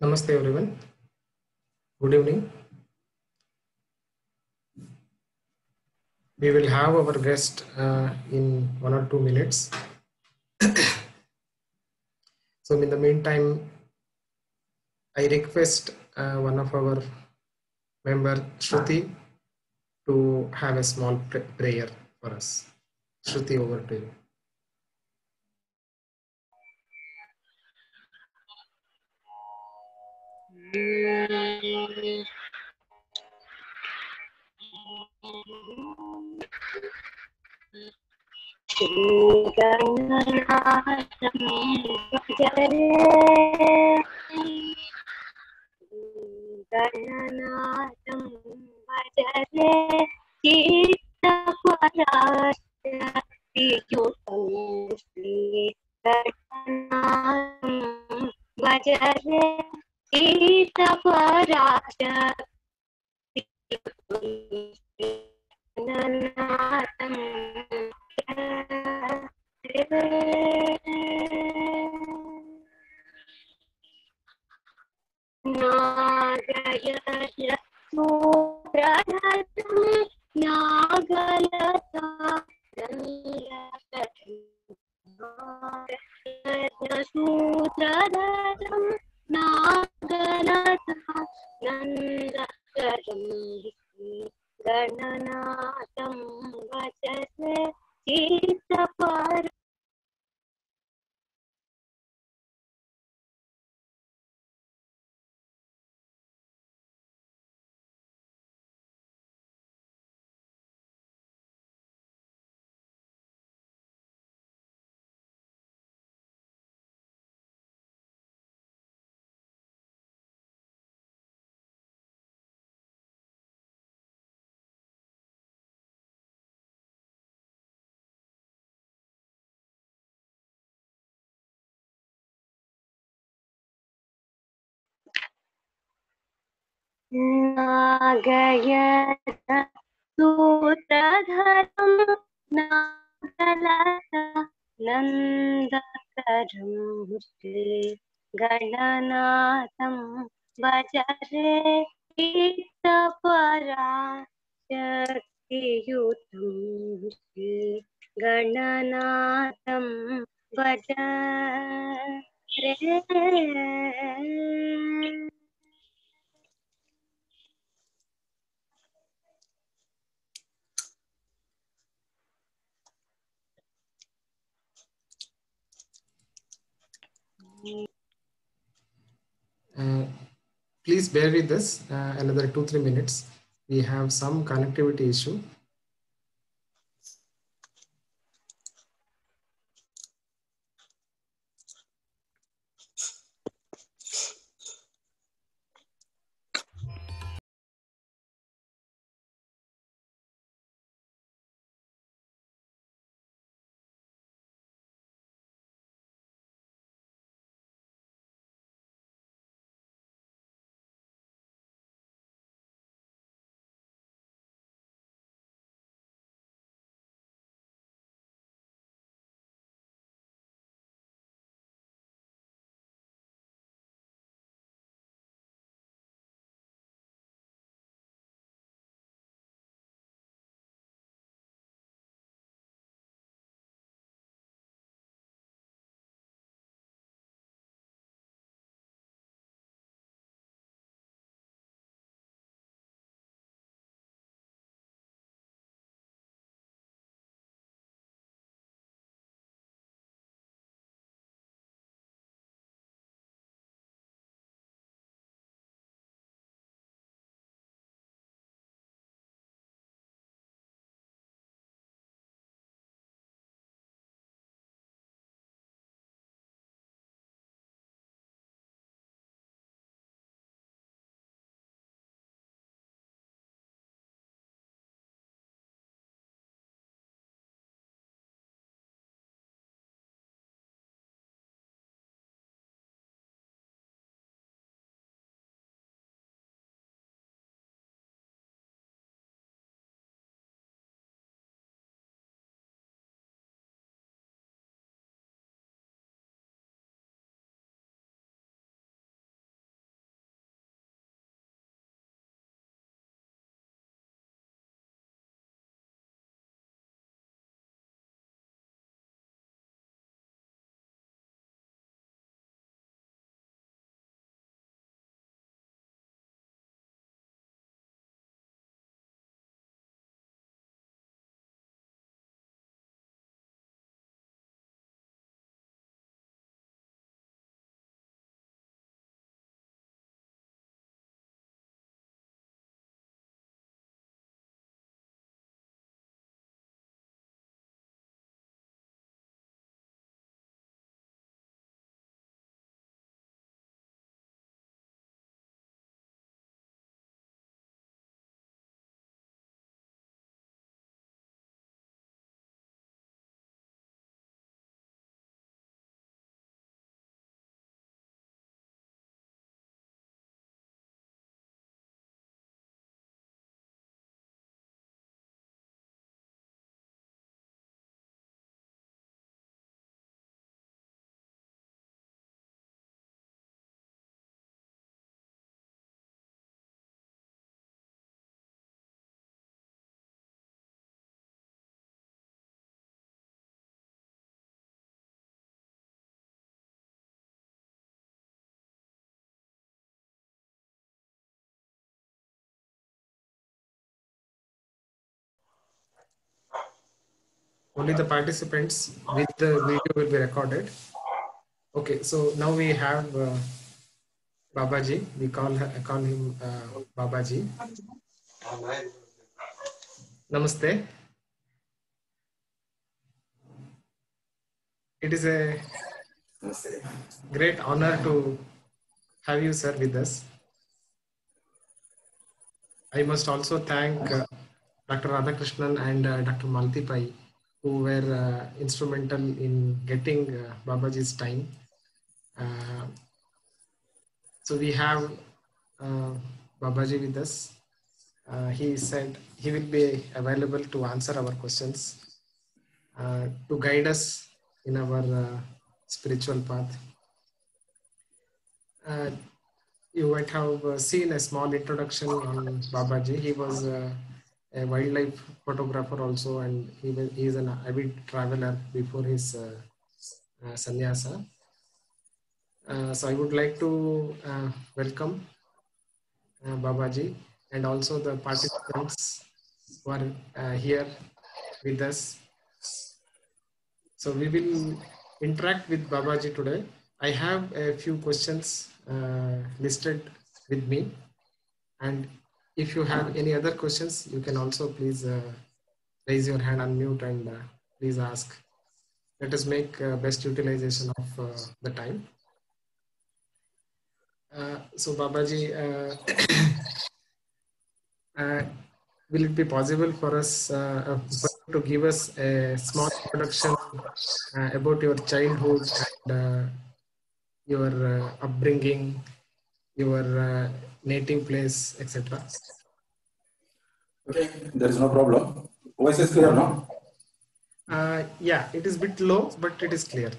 Namaste everyone. Good evening. We will have our guest in 1 or 2 minutes. So in the meantime, I request one of our member Shruti to have a small prayer for us. Shruti, over to you. गणनाथं भजरे चित्तपराशक्तियुतं श्रीगणनाथं भजरे चित्तपराशक्तियुतं नागयज सूत्रधरं नागलता सूत्रधरं नागलता नन्दकरं गणनाथं भजते चित्तपर नागयज सूत्रधरं नागलता नन्दकरं श्रीगणनाथं भजरे चित्तपराशक्तियुतं श्रीगणनाथं भजरे Please bear with us another 2-3 minutes. We have some connectivity issue. Only the participants with the video will be recorded. Okay, so now we have Babaji. We call him Babaji. Namaste. It is a great honor to have you, sir, with us. I must also thank Dr. Radhakrishnan and Dr. Malti Pai, who were instrumental in getting Babaji's time. So we have Babaji with us. He said he will be available to answer our questions, to guide us in our spiritual path. You might have seen a small introduction on Babaji. He was a wildlife photographer also, and he is an avid traveler before his sannyasa. So I would like to welcome Babaji and also the participants who are here with us. So we will interact with Babaji today. I have a few questions listed with me, and if you have any other questions, you can also please raise your hand, unmute, and please ask. Let us make best utilization of the time. So Babaji, will it be possible for us to give us a small introduction about your childhood and your upbringing, your native place, etc.? Okay, there is no problem. Voice is clear, no? Yeah, it is a bit low, but it is clear.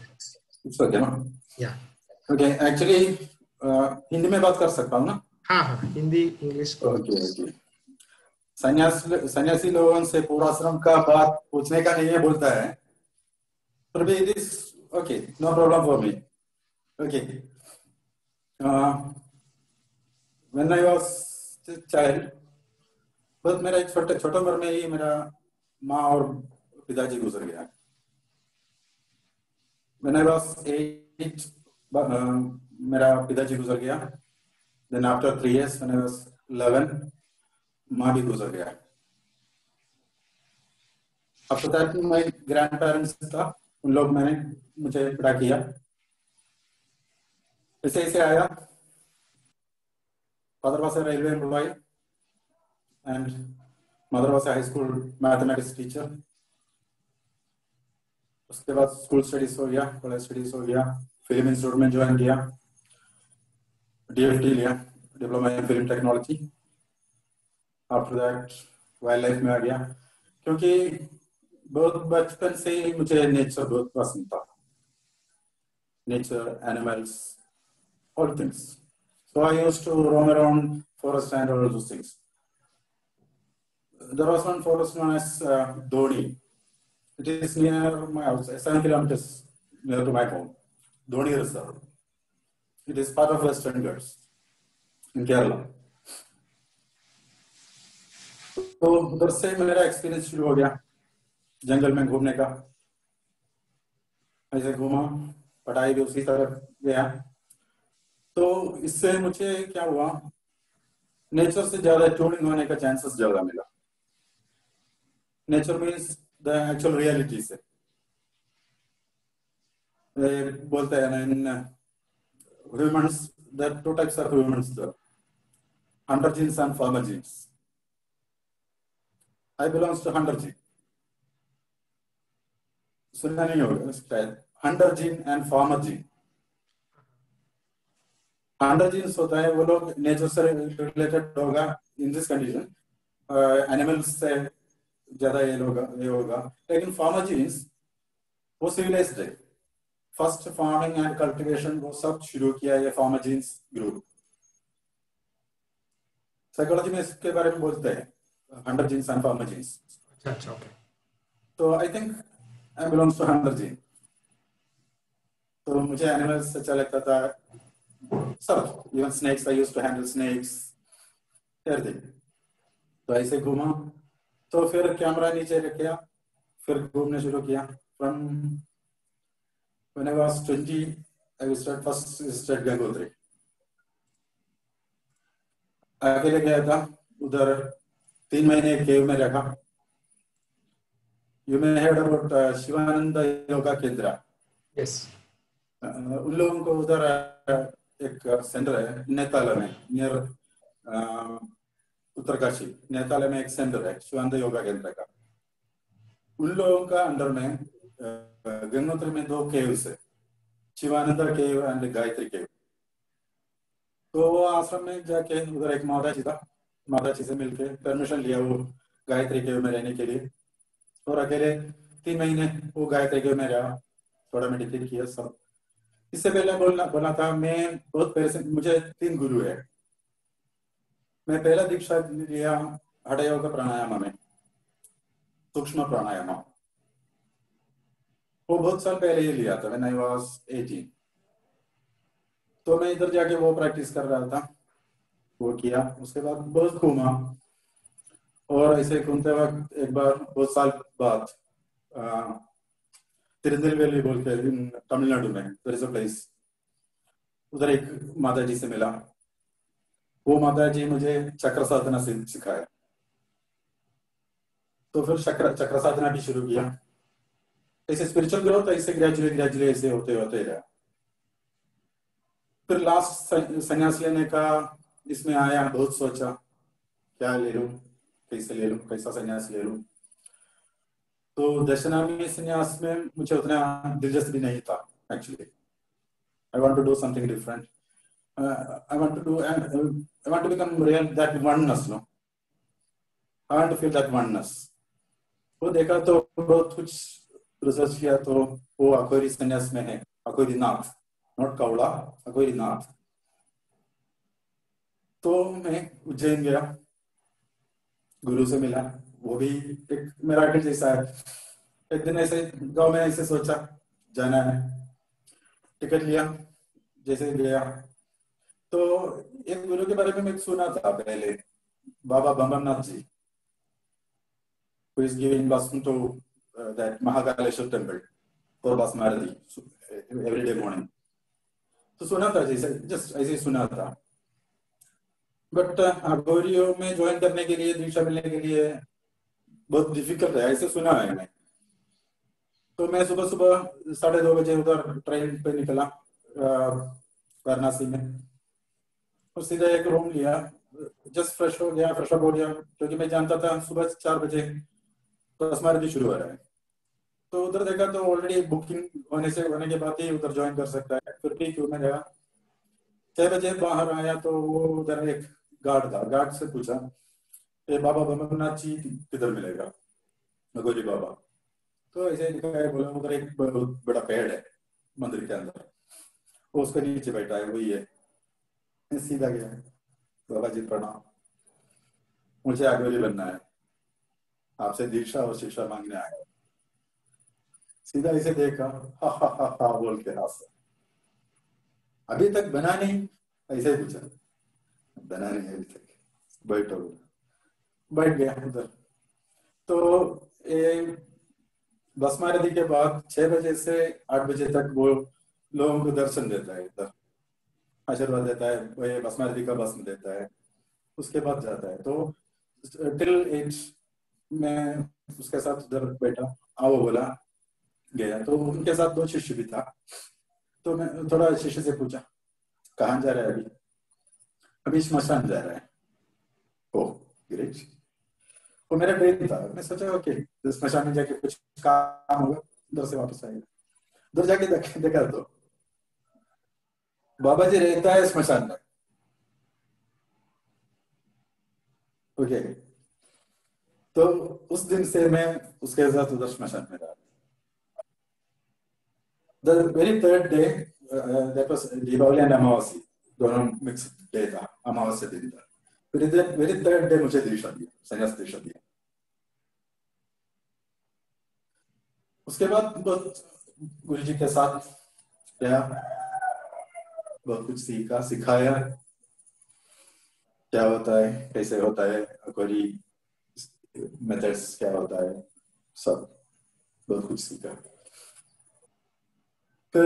It's okay, no? Yeah. Okay, actually, Hindi में बात कर सकता हूँ ना? हाँ हाँ, Hindi English. Okay okay. सन्यासी लोगों से पूर्वाश्रम का बात पूछने का नहीं है बोलता है. पर भी it is okay, no problem for me. Okay. When I was a child, बस मेरा एक छोटा उम्र में ही मेरा माँ और पिताजी गुजर गया. When I was 8, मेरा पिताजी गुजर गया. Then after 3 years, when I was 11, माँ भी गुजर गया. After that, my grandparents था, उन लोग मुझे बड़ा किया. ऐसे आया. Father was a railway employee, and mother was a high school mathematics teacher. उसके बाद स्कूल स्टडीज हो गया, कॉलेज स्टडीज हो गया, फिल्म इंस्टीट्यूट में ज्वाइन किया, DFT लिया, diploma in film technology. After that wild life में आ गया, क्योंकि बहुत बचपन से ही मुझे नेचर बहुत पसंद था. Nature, animals, all things. So I used to roam around forest and all those things. There was one forest known as Doni. It is near my house, 7 kilometers near to my home. Doni Reserve. It is part of Western Ghats in Kerala. तो उधर से मेरा experience शुरू हो गया जंगल में घूमने का. ऐसे घूमा, पढ़ाई भी उसी तरफ गया. तो इससे मुझे क्या हुआ, नेचर से ज्यादा ट्यूनिंग होने का चांसेस ज्यादा मिला. Nature means the actual reality से बोलते हैं ना, in humans there are two types of humans there, hunter genes and farmer genes. I belongs to hunter gene. सुनना नहीं होगा शायद. hunter gene and farmer gene. hunter genes होता है वो लोग नेचर से रिलेटेड होगा in this condition. एनिमल्स से ज्यादा ये होगा. लेकिन फार्मर जीन्स वो सिविलाइज्ड है. फर्स्ट फार्मिंग एंड कल्टीवेशन वो सब शुरू किया ये फार्मर जीन्स ग्रुप. साइकोलॉजी में इसके बारे में बोलते हैं hunter genes and farmer genes. अच्छा ओके. तो I think I belongs to hunter gene. तो मुझे एनिमल्स से अच्छा लगता था सब. Even snakes, I used to handle snakes, everything. तो ऐसे घूमा. तो फिर कैमरा नीचे रखा, फिर घूमने शुरू किया. From when I was 20 I start first state Gangotri. अकेले गया था उधर. 3 महीने केव में रखा. You may heard about Shivananda yoga Kendra. Yes. उन लोगों को उधर एक सेंटर है नेताला में, नियर उत्तरकाशी. नेताला में एक सेंटर है शिवानंद योगा केंद्र का. उन लोगों का अंडर में गंगोत्री में 2 केव्स है, शिवानंद केव एंड गायत्री केव. तो वो आश्रम में जाके उधर एक माताजी था, माताजी से मिलके परमिशन लिया वो गायत्री केव में रहने के लिए. और अकेले 3 महीने वो गायत्री केव में रहा, थोड़ा मेडिटेट किया सब. इससे पहले बोला था मैं बहुत पहले से, मुझे 3 गुरु है. मैं पहला दीक्षा लिया हठ योग प्राणायाम में, सूक्ष्म प्राणायाम. वो बहुत साल पहले ही लिया था, व्हेन आई वाज 18. तो मैं इधर जाके वो प्रैक्टिस कर रहा था, वो किया. उसके बाद बहुत घूमा. और ऐसे घूमते वक्त एक बार बहुत साल बाद तिरुनेलवेली बोल के तमिलनाडु में देयर इज अ प्लेस, उधर एक माताजी से मिला. वो माताजी मुझे चक्र साधना सिखाया. तो फिर चक्र साधना भी शुरू किया. ऐसे स्पिरिचुअल ग्रोथ ऐसे ग्रेजुअली ऐसे होते होते रहा. फिर लास्ट संन्यास लेने का इसमें आया. बहुत सोचा क्या ले लूं, कैसे ले लूं, कैसा संन्यास ले लूं. तो दशनामी संन्यास में मुझे उतना दिलचस्पी नहीं था actually. I want to do something different. I want to become real that oneness, no. I want to feel that oneness. वो देखा तो बहुत कुछ रिसर्च किया तो वो अखोरी संन्यास में है, अखोरी नाथ, नॉट कौड़ा, अखोरी नाथ. तो मैं उज्जैन गया, गुरु से मिला. वो भी एक मेराकल जैसा है. एक दिन ऐसे गांव में ऐसे सोचा जाना है, टिकट लिया, जैसे गया. तो एक गुरु के बारे में मैं सुना था पहले, बाबा बम्बमनाथ जी, who is giving blessing to that Mahakaleshwar temple for Basmaradi every day morning. तो सुना था, जैसे जस्ट ऐसे ही सुना था. बट अघोरियों में ज्वाइन करने के लिए, दीक्षा मिलने के लिए बहुत डिफिकल्ट है, ऐसे सुना है मैं. तो मैं सुबह सुबह 2:30 बजे उधर ट्रेन पे निकला वाराणसी में, और सीधा एक रूम लिया. जस्ट फ्रेश हो गया, फ्रेश अप हो गया, क्योंकि मैं जानता था सुबह 4 बजे बसमारदी शुरू हो रहा है. तो उधर देखा तो ऑलरेडी बुकिंग होने के बाद ही उधर ज्वाइन कर सकता है. फिर भी क्यों में गया. 6 बजे बाहर आया तो वो उधर एक गार्ड था. गार्ड से पूछा ये बाबा बम्बमनाथ जी किधर मिलेगा, अघोरी बाबा. तो ऐसे लिखा है, बोला उधर एक बहुत बड़ा पेड़ है मंदिर के अंदर, वो उसके नीचे बैठा है, वही है. मैं सीधा गया, बाबा जी प्रणाम, मुझे अघोरी बनना है, आपसे दीक्षा और शिक्षा मांगने आया. सीधा इसे देखा, हा हा हा हा बोल के हंसा. अभी तक बना नहीं, ऐसे पूछा. बना नहीं अभी तक, बैठो. बैठ गया उधर. तो बसमारदी के बाद 6 बजे से 8 बजे तक वो लोगों को दर्शन देता है, इधर आशीर्वाद देता है, वो बसमारदी का भस्म देता है. उसके बाद जाता है. तो टिल 8 मैं उसके साथ उधर बैठा. आओ बोला, गया. तो उनके साथ 2 शिष्य भी था. तो मैं थोड़ा शिष्य से पूछा कहाँ जा रहा है. अभी श्मशान जा रहा है. Oh great. वो मेरा ड्रीम था. मैं सोचा ओके श्मशान में जाके कुछ काम होगा, उधर से वापस आएगा. उधर जाके देखा तो बाबा जी रहता है श्मशान में. ओके. तो उस दिन से मैं उसके साथ उधर श्मशान में रहा. The very third day, that was Deepavali and Amavasya, दोनों मिक्स डे था, अमावस्या दिन था. वेरी थर्ड डे मुझे दीक्षा दिया, संन्यास दीक्षा दिया. उसके बाद बहुत गुरु जी के साथ गया, बहुत कुछ सीखा, सिखाया क्या होता है, कैसे होता है, अघोरी मेथड्स क्या होता है, सब बहुत कुछ सीखा। फिर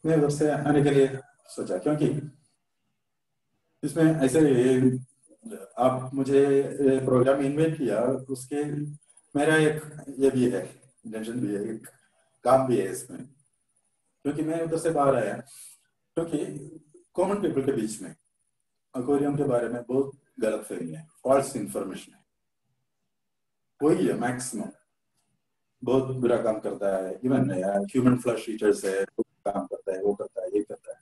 मैं उधर से आने के लिए सोचा, क्योंकि इसमें ऐसे आप मुझे प्रोग्राम इनवाइट किया, उसके मेरा एक ये भी है, इंटेंशन भी है, एक काम भी है इसमें, क्योंकि मैं उधर से बाहर आया, क्योंकि कॉमन पीपल के बीच में एक्वेरियम के बारे में बहुत गलत फहमी है, फॉल्स इंफॉर्मेशन है, वही है मैक्सिमम, बहुत बुरा काम करता है। इवन ह्यूमन फ्लैश ईटर्स है, वो काम करता है, वो करता है, ये करता है,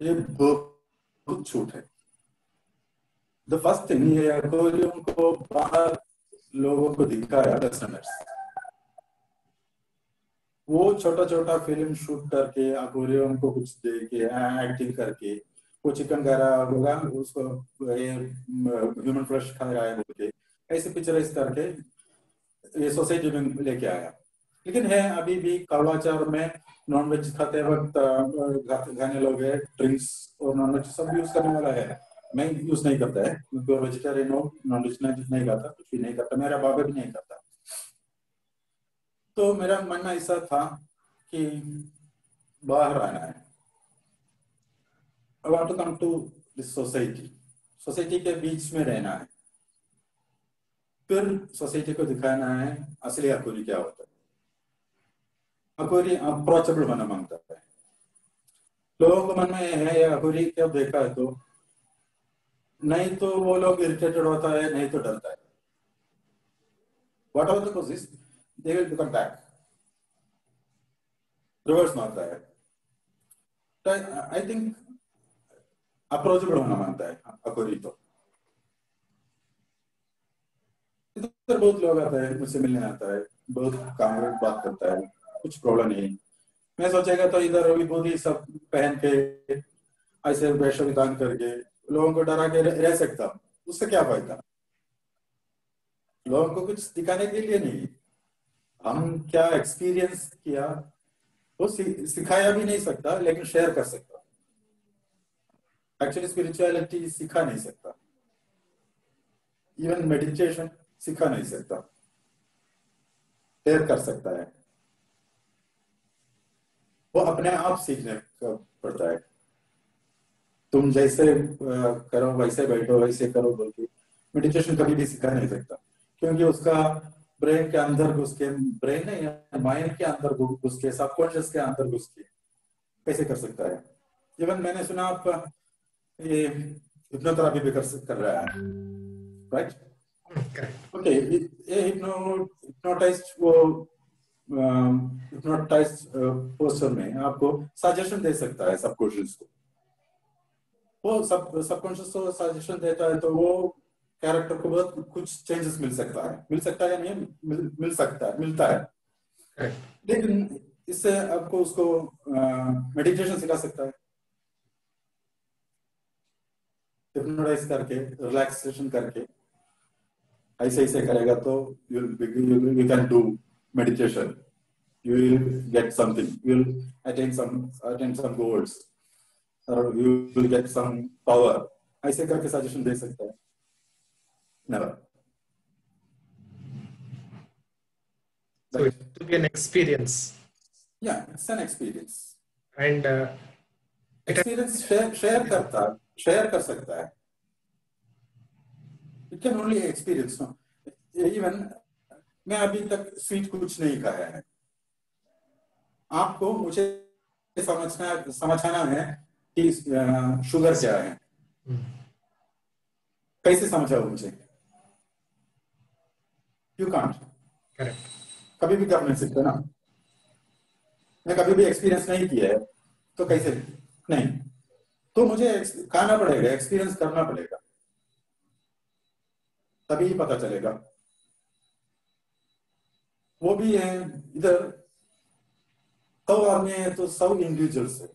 ये बहुत झूठ है। द फर्स्ट थिंग, ये एक्वेरियम को बाहर लोगों को दिखाया कस्टमर्स, वो छोटा छोटा फिल्म शूट करके एक्वेरियम को कुछ दे के एक्टिंग करके, वो चिकन खा रहा होगा, उसको ह्यूमन फ्लैश खा रहा है बोल के ऐसे पिक्चराइज करके ये सोसाइटी में लेके आया। लेकिन है अभी भी कालाचार में नॉन वेज खाते वक्त खाने लोग है, ड्रिंक्स और नॉन वेज सब यूज करने वाला है। मैं यूज नहीं करता है, क्योंकि वेजिटेरियन हो, नॉन वेज नहीं खाता, कुछ भी नहीं करता, मेरा बाबा भी नहीं करता। तो मेरा मानना ऐसा था कि बाहर आना है, I want to come to this society, society के बीच में रहना है, फिर सोसाइटी को दिखाना है असली एक्वेरियम क्या होता है। एक्वेरियम अप्रोचेबल होना मांगता है, लोगों को मन में है ये एक्वेरियम क्या देखा है, तो नहीं तो वो लोग इरिटेटेड होता है, नहीं तो डरता है। What are the causes, they will become back, reverse मारता है। आई थिंक अप्रोचेबल होना मांगता है एक्वेरियम। तो इधर बहुत लोग आता है, मुझसे मिलने आता है, बहुत काम बात करता है, कुछ प्रॉब्लम नहीं। मैं सोचेगा तो इधर विभूति सब पहन के ऐसे वेश विधान करके लोगों को डरा के रह सकता, उससे क्या फायदा? लोगों को कुछ दिखाने के लिए नहीं, हम क्या एक्सपीरियंस किया वो सिखाया भी नहीं सकता, लेकिन शेयर कर सकता। एक्चुअली स्पिरिचुअलिटी सिखा नहीं सकता, इवन मेडिटेशन सिखा नहीं सकता, शेयर कर सकता है, वो अपने आप सीखने का पड़ता है। तुम जैसे करो वैसे बैठो वैसे करो बोल के मेडिटेशन कभी भी सिखा नहीं सकता, क्योंकि उसका ब्रेन के अंदर घुस के, ब्रेन नहीं माइंड के अंदर घुस के, सबकॉन्शियस के अंदर घुस के कैसे कर सकता है। इवन मैंने सुना आप ये हिप्नोथेरेपी भी कर रहा है, राइट? ओके, ये हिप्नोटाइज्ड वो हिप्नोटाइज्ड पोस्चर में आपको सजेशन दे सकता है सबकॉन्शियस को, वो सबकॉन्शियस को सजेशन देता है, तो वो कैरेक्टर को बहुत कुछ चेंजेस मिल सकता है या नहीं मिल सकता है, मिलता है। लेकिन इससे आपको उसको मेडिटेशन सिखा सकता है, हिप्नोटाइज करके, रिलैक्सेशन करके, ऐसे ऐसे करेगा तो you can do meditation, you will get something, you will attain some goals, or you will get some power, ऐसे करके सजेशन दे सकता है? Never. So it to be an experience. Yeah, it's an experience. And experience share कर सकता है. It can only experience, no? Even मैं अभी तक स्वीट कुछ नहीं खाया है, आपको मुझे समझाना है कि शुगर क्या है, कैसे समझाओ मुझे? यू कांट, कभी भी कर नहीं सकते ना, मैं कभी भी एक्सपीरियंस नहीं किया है तो कैसे नहीं, तो मुझे खाना पड़ेगा, एक्सपीरियंस करना पड़ेगा, तभी पता चलेगा। वो भी है इधर 100 आदमी है तो 100 इंडिविजुअल्स है,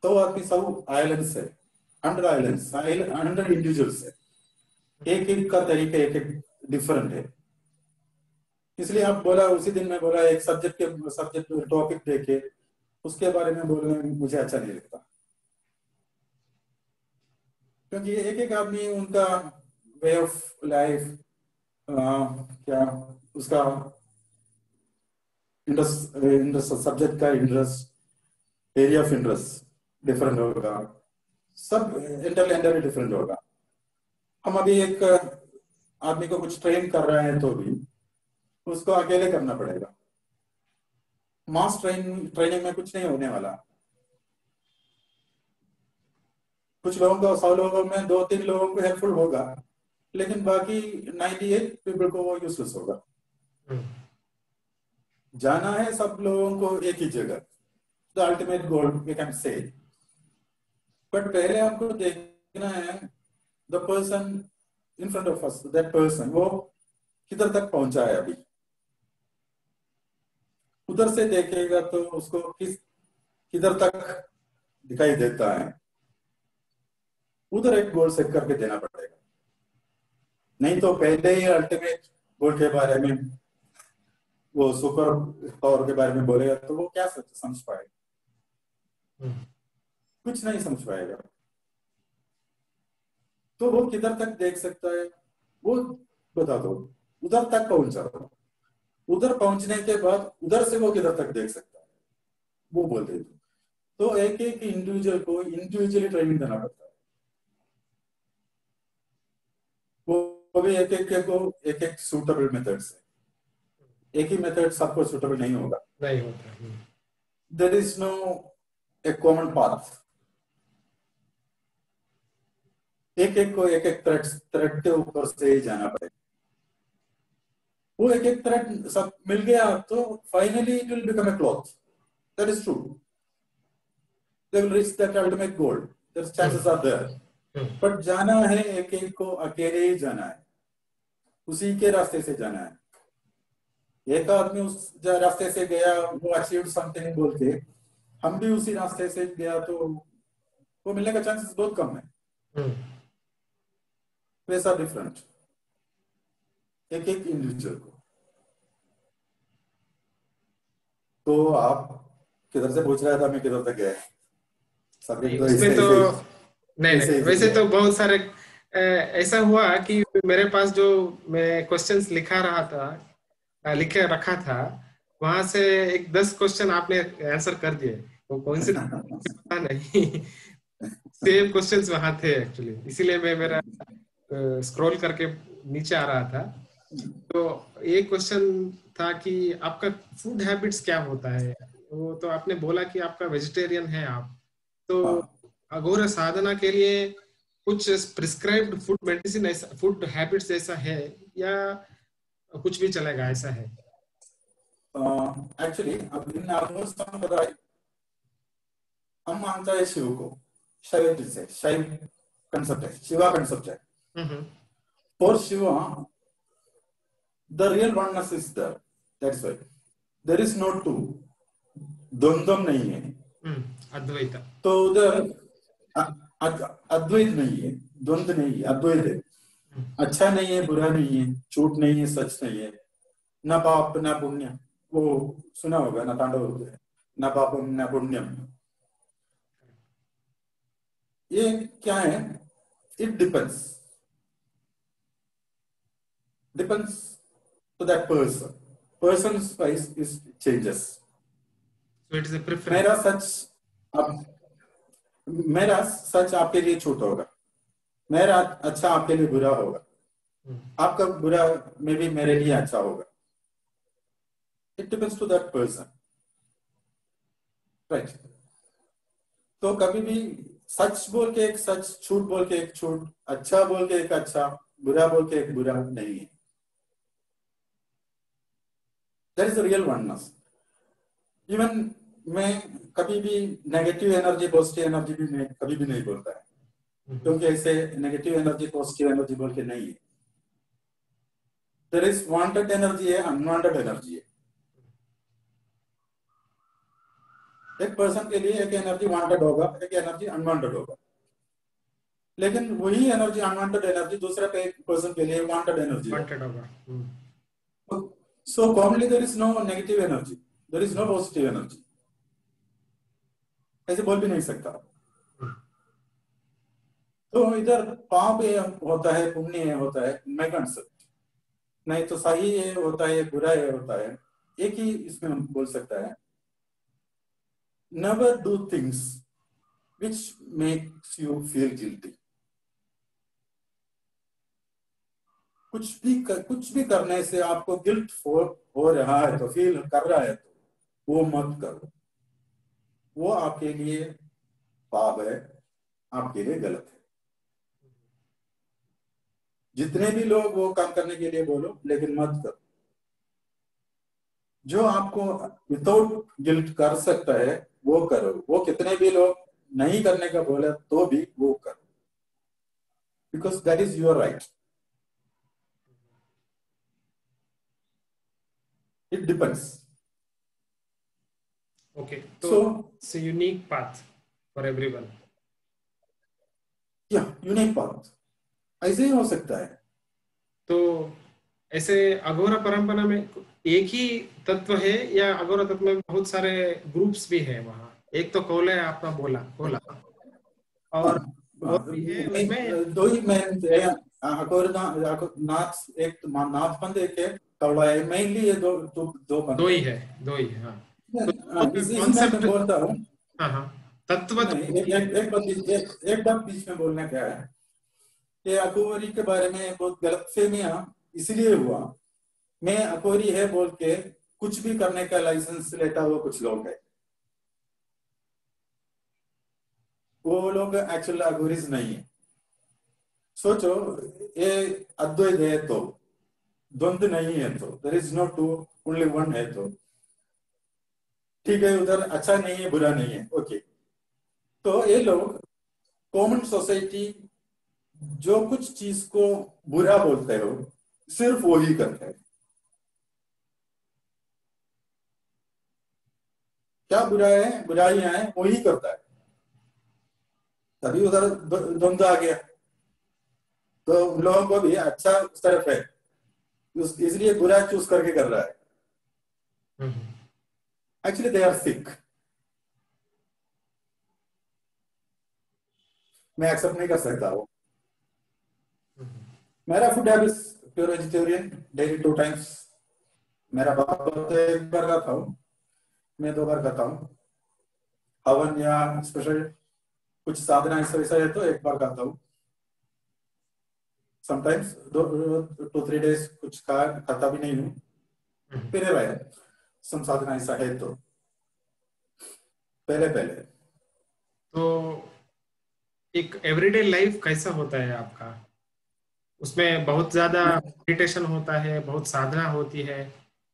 100 आदमी 100 आइलैंड्स है, 100 आइलैंड्स 100 इंडिविजुअल्स है, एक एक का तरीका एक एक डिफरेंट है। इसलिए आप बोला, उसी दिन मैं बोला एक सब्जेक्ट टॉपिक देके उसके बारे में बोलने मुझे अच्छा नहीं लगता, क्योंकि एक एक आदमी उनका वे ऑफ लाइफ क्या उसका इंटरेस्ट सब्जेक्ट का interest, area of interest different होगा, सब इंटरलेंडर डिफरेंट होगा। हम अभी एक आदमी को कुछ ट्रेन कर रहे हैं तो भी उसको अकेले करना पड़ेगा। मास ट्रेनिंग में कुछ नहीं होने वाला। कुछ लोगों को 100 लोगों में 2-3 लोगों को हेल्पफुल होगा, लेकिन बाकी 98 पीपल को वो यूजलेस होगा। जाना है सब लोगों को एक ही जगह, the ultimate goal we can say. But पहले हमको देखना है the person in front of us, that person वो किधर तक पहुंचा है अभी। उधर से देखेगा तो उसको किधर तक दिखाई देता है, उधर एक गोल सेट करके देना पड़ेगा। नहीं तो पहले ही अल्टीमेट गोल के बारे में, वो सुपर पावर के बारे में बोलेगा तो वो क्या समझ पाएगा? कुछ नहीं समझ पाएगा। तो वो किधर तक देख सकता है वो बता दो, उधर तक पहुंचा दो। उधर पहुंचने के बाद उधर से वो किधर तक देख सकता है वो बोल दे दो। तो एक एक इंडिविजुअल को इंडिविजुअली ट्रेनिंग देना पड़ता है। वो भी एक एक को एक एक सूटेबल मेथड से, एक ही मेथड सबको सूटेबल नहीं होगा, नहीं होता। There is no a common path. एक एक को एक एक थ्रेड के ऊपर से जाना पड़ेगा। वो एक एक थ्रेड सब मिल गया तो finally it will become a cloth. That is true. They will reach that ultimate goal, there chances are there. But जाना है एक एक को अकेले ही जाना है, उसी के रास्ते से जाना है। एक आदमी उस रास्ते से गया, वो अचीव समथिंग बोल के, हम भी उसी रास्ते से गया तो वो मिलने का चांसेस बहुत कम है। वैसा डिफरेंट एक एक इंडिविजुअल को। तो आप किधर से पूछ रहा था, मैं किधर तक गया? सब्जेक्ट तो उसमें तो नहीं वैसे है। तो बहुत सारे ऐसा हुआ कि मेरे पास जो मैं क्वेश्चंस लिखा रहा था, लिखे रखा था, वहां से एक 10 क्वेश्चन आपने आंसर कर दिए। वो कौन से पता नहीं सेम क्वेश्चंस वहां थे एक्चुअली, इसीलिए मैं मेरा स्क्रॉल करके नीचे आ रहा था। तो एक क्वेश्चन था कि आपका फूड हैबिट्स क्या होता है। वो तो आपने बोला कि आपका वेजिटेरियन है आप, तो अघोर साधना के लिए कुछ प्रिस्क्राइब्ड फूड मेडिसिन ऐसा, फूड हैबिट्स ऐसा है या कुछ भी चलेगा ऐसा है? एक्चुअली हम मानता है शिव को, शैव से शैव कंसेप्ट है, शिवा कंसेप्ट है। और Shiva the real oneness is there, that's why there is no two, द्वंद्व नहीं है। अद्वैत। तो उधर अद्वैत नहीं है, द्वंद्व नहीं है, अद्वैत है। अच्छा नहीं है, बुरा नहीं है, झूठ नहीं है, सच नहीं है, न पाप न पुण्य। वो सुना होगा ना, तांडव होते हैं, न पापम न पुण्यम। ये क्या है? It depends to that person. Person's wise is changes. So it is a preference. मेरा सच आपके लिए झूठ होगा, मेरा अच्छा आपके लिए बुरा होगा, आपका बुरा में भी मेरे लिए अच्छा होगा। It depends to that person, right? तो कभी भी सच बोल के एक सच, झूठ बोल के एक झूठ, अच्छा बोल के एक अच्छा, बुरा बोल के एक बुरा नहीं है। That is the real oneness. Even मैं कभी भी नेगेटिव एनर्जी पॉजिटिव एनर्जी भी मैं कभी भी नहीं बोलता है, क्योंकि ऐसे नेगेटिव एनर्जी पॉजिटिव एनर्जी बोल के नहीं है। देयर इज वांटेड एनर्जी है, अनवांटेड एनर्जी है। एक पर्सन के लिए एक एनर्जी वांटेड होगा, एक एनर्जी अनवांटेड होगा, लेकिन वही एनर्जी अनवांटेड एनर्जी दूसरे पर्सन के लिए वांटेड एनर्जी होगा। So commonly there is no negative energy, there is no positive energy. ऐसे बोल भी नहीं सकता। तो इधर पाप होता है, पुण्य होता है, my concept. नहीं तो सही ये होता है, बुरा ये होता है, एक ही इसमें हम बोल सकता है, never do things which makes you feel guilty. कुछ भी करने से आपको गिल्ट हो रहा है तो, फील कर रहा है तो वो मत करो, वो आपके लिए पाप है, आपके लिए गलत है। जितने भी लोग वो काम करने के लिए बोलो, लेकिन मत करो। जो आपको विदाउट गिल्ट कर सकता है वो करो, वो कितने भी लोग नहीं करने का बोले तो भी वो करो, because that is your right. It depends. Okay, so So it's a unique path for everyone. या यूनिक पाथ ऐसे ही हो सकता है। तो ऐसे अघोरा परंपरा में एक ही तत्व है या अघोरा तत्व में बहुत सारे ग्रुप्स भी है वहाँ? एक तो कोला है, आपने बोला कोला, और भी है उसमें। दो ही मैं नाथ, एक नाथ पंथ, एक है कौड़ा है, मेनली ये दो पंथ दो ही है, हाँ। तो इसी में कॉन्सेप्ट, मैं बोलता हूँ। हाँ, तत्व तो नहीं, एक बात बीच में बोलना क्या है, ये अकोरी के बारे में बहुत गलतफहमियां इसलिए हुआ। मैं अकोरी है बोल के कुछ भी करने का लाइसेंस लेता हुआ कुछ लोग है, वो लोग एक्चुअली अघोरीज नहीं है। सोचो, ये अद्वैत है तो, द्वंद्व नहीं है तो, there is no two, only one है तो ठीक है, उधर अच्छा नहीं है बुरा नहीं है, ओके। तो ये लोग कॉमन सोसाइटी जो कुछ चीज को बुरा बोलते हो सिर्फ वो ही करते हैं। क्या बुरा है, बुराइयां है, वो ही करता है, तभी उधर द्वंद्व आ गया। तो उन लोगों को भी अच्छा उस तरफ है, इसलिए बुरा चूज करके कर रहा है। Actually they are sick. मैं एक्सेप्ट नहीं कर सकता वो। मेरा food habits pure vegetarian, daily 2 times. मेरा बाप तो एक बार खाता हूँ, मैं 2 बार खाता हूँ। हवन या स्पेशल कुछ साधना ऐसा वैसा है तो एक बार खाता हूँ। समटाइम्स 2-3 डेज कुछ खाता भी नहीं हूँ। फिर है भाई, सम साधना ऐसा है तो पहले तो एक एवरीडे लाइफ कैसा होता है आपका? उसमें बहुत ज्यादा मेडिटेशन होता है, बहुत साधना होती है,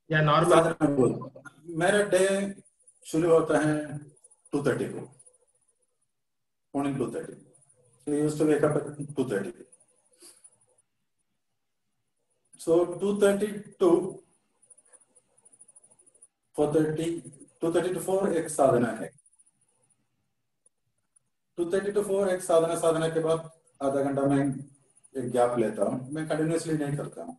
या नॉर्मल? साधना बोल। मेरा डे शुरू होता है 2:30 को, morning 2:30। So I used to wake up at 2:30. So 2:30 to 4:30, 2:30 to 4 एक साधना है। 2:30 to 4 एक साधना के बाद आधा घंटा मैं एक गैप लेता हूँ। मैं कंटिन्यूसली नहीं करता हूँ।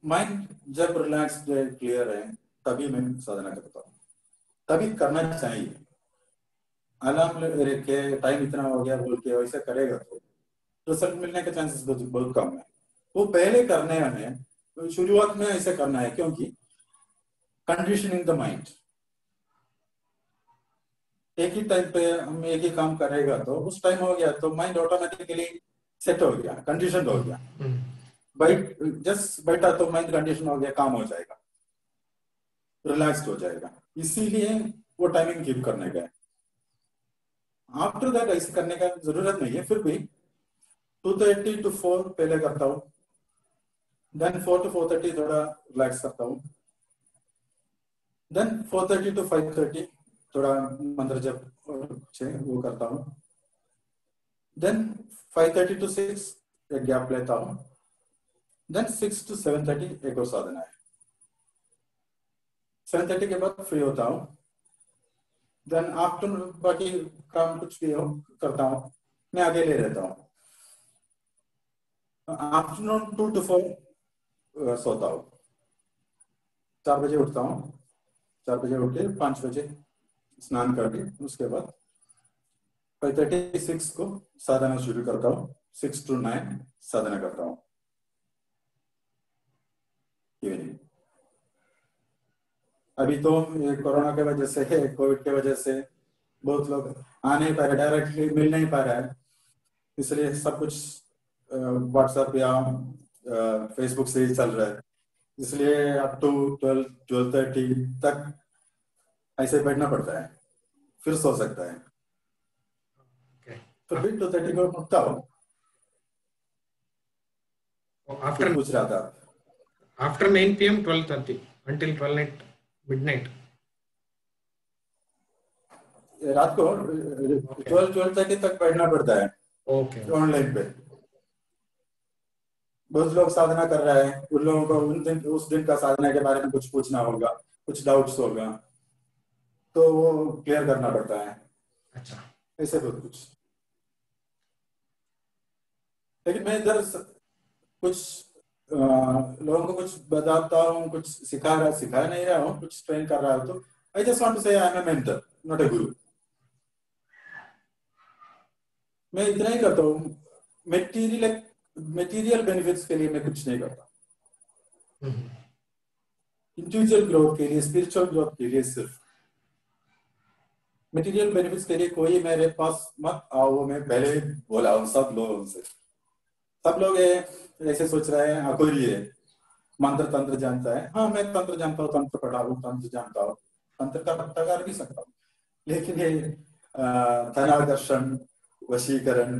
माइंड जब रिलैक्स है, क्लियर है, तभी मैं साधना करता हूँ। तभी करना चाहिए। अलार्म रखे टाइम इतना हो गया बोल के वैसे करेगा तो रिजल्ट मिलने के चांसेस बहुत कम है। वो पहले करने हैं, शुरुआत में ऐसे करना है, क्योंकि कंडीशनिंग द माइंड। एक ही टाइम पे हम एक ही काम करेगा तो उस टाइम हो गया तो माइंड ऑटोमेटिकली सेट हो गया, कंडीशन हो गया। जस्ट बैठा तो माइंड कंडीशन हो गया, काम हो जाएगा, रिलैक्स्ड हो जाएगा। इसीलिए वो टाइमिंग कीप करने का है। आफ्टर दैट ऐसे करने का जरूरत नहीं है। फिर भी 2:30 to 4 पहले करता हूँ, देन 4 to 4:30 थोड़ा रिलैक्स करता हूँ, देन 4:30 to 5:30 थोड़ा मंत्र जप वो करता हूँ, देन 5:30 to 6 एक गैप लेता हूँ, देन 6 to 7:30 एक और साधना है। 7:30 के बाद फ्री होता हूँ, देन आफ्टरनून बाकी काम कुछ भी हो करता हूँ, मैं आगे ले रहता हूँ। आफ्टरनून 2 to 4 सोता हूँ। 4 बजे उठता हूँ, 4 बजे उठ के 5 बजे स्नान करके उसके बाद 5:36 को साधना शुरू करता हूँ। 6 to 9 साधना करता हूँ। अभी तो ये कोरोना के वजह से, कोविड के वजह से बहुत लोग आ नहीं पा रहे, डायरेक्टली मिल नहीं पा रहा है, इसलिए सब कुछ व्हाट्सएप या फेसबुक से ही चल रहा है। इसलिए अप टू 12-12:30 तक ऐसे बैठना पड़ता है, फिर सो सकता है। Okay. तो फिर 2:30 को उठता हो। After कुछ पूछ रहा था। after 9 p.m. 12:30 until 12 midnight. रात को 12-12:30 तक बैठना पड़ता है Okay. ऑनलाइन पे। बहुत लोग साधना कर रहा है, उन लोगों को उस दिन का साधना के बारे में कुछ पूछना होगा, कुछ डाउट्स होगा, तो वो क्लियर करना पड़ता है। अच्छा, ऐसे बहुत कुछ। लेकिन मैं इधर कुछ लोगों को कुछ बताता हूँ, कुछ सिखा नहीं रहा हूँ, कुछ ट्रेन कर रहा हूँ, तो I just want to say I am a mentor, not a guru. मैं इतना ही करता हूँ, मटेरियल बेनिफिट्स के लिए मैं कुछ नहीं करता। इंडिविजुअल ग्रोथ के लिए, स्पिरिचुअल ग्रोथ के लिए सिर्फ। मटेरियल बेनिफिट्स के लिए कोई मेरे पास मत आओ, वो मैं पहले ही बोला हूँ सब लोगों से। सब लोग ऐसे सोच रहे हैं अकोरी है, मंत्र तंत्र जानता है। हाँ, मैं तंत्र जानता हूँ, तंत्र पढ़ा हूँ, तंत्र जानता हूँ, तंत्र का पता कर भी सकता हूँ। लेकिन ये धनाकर्षण, वशीकरण,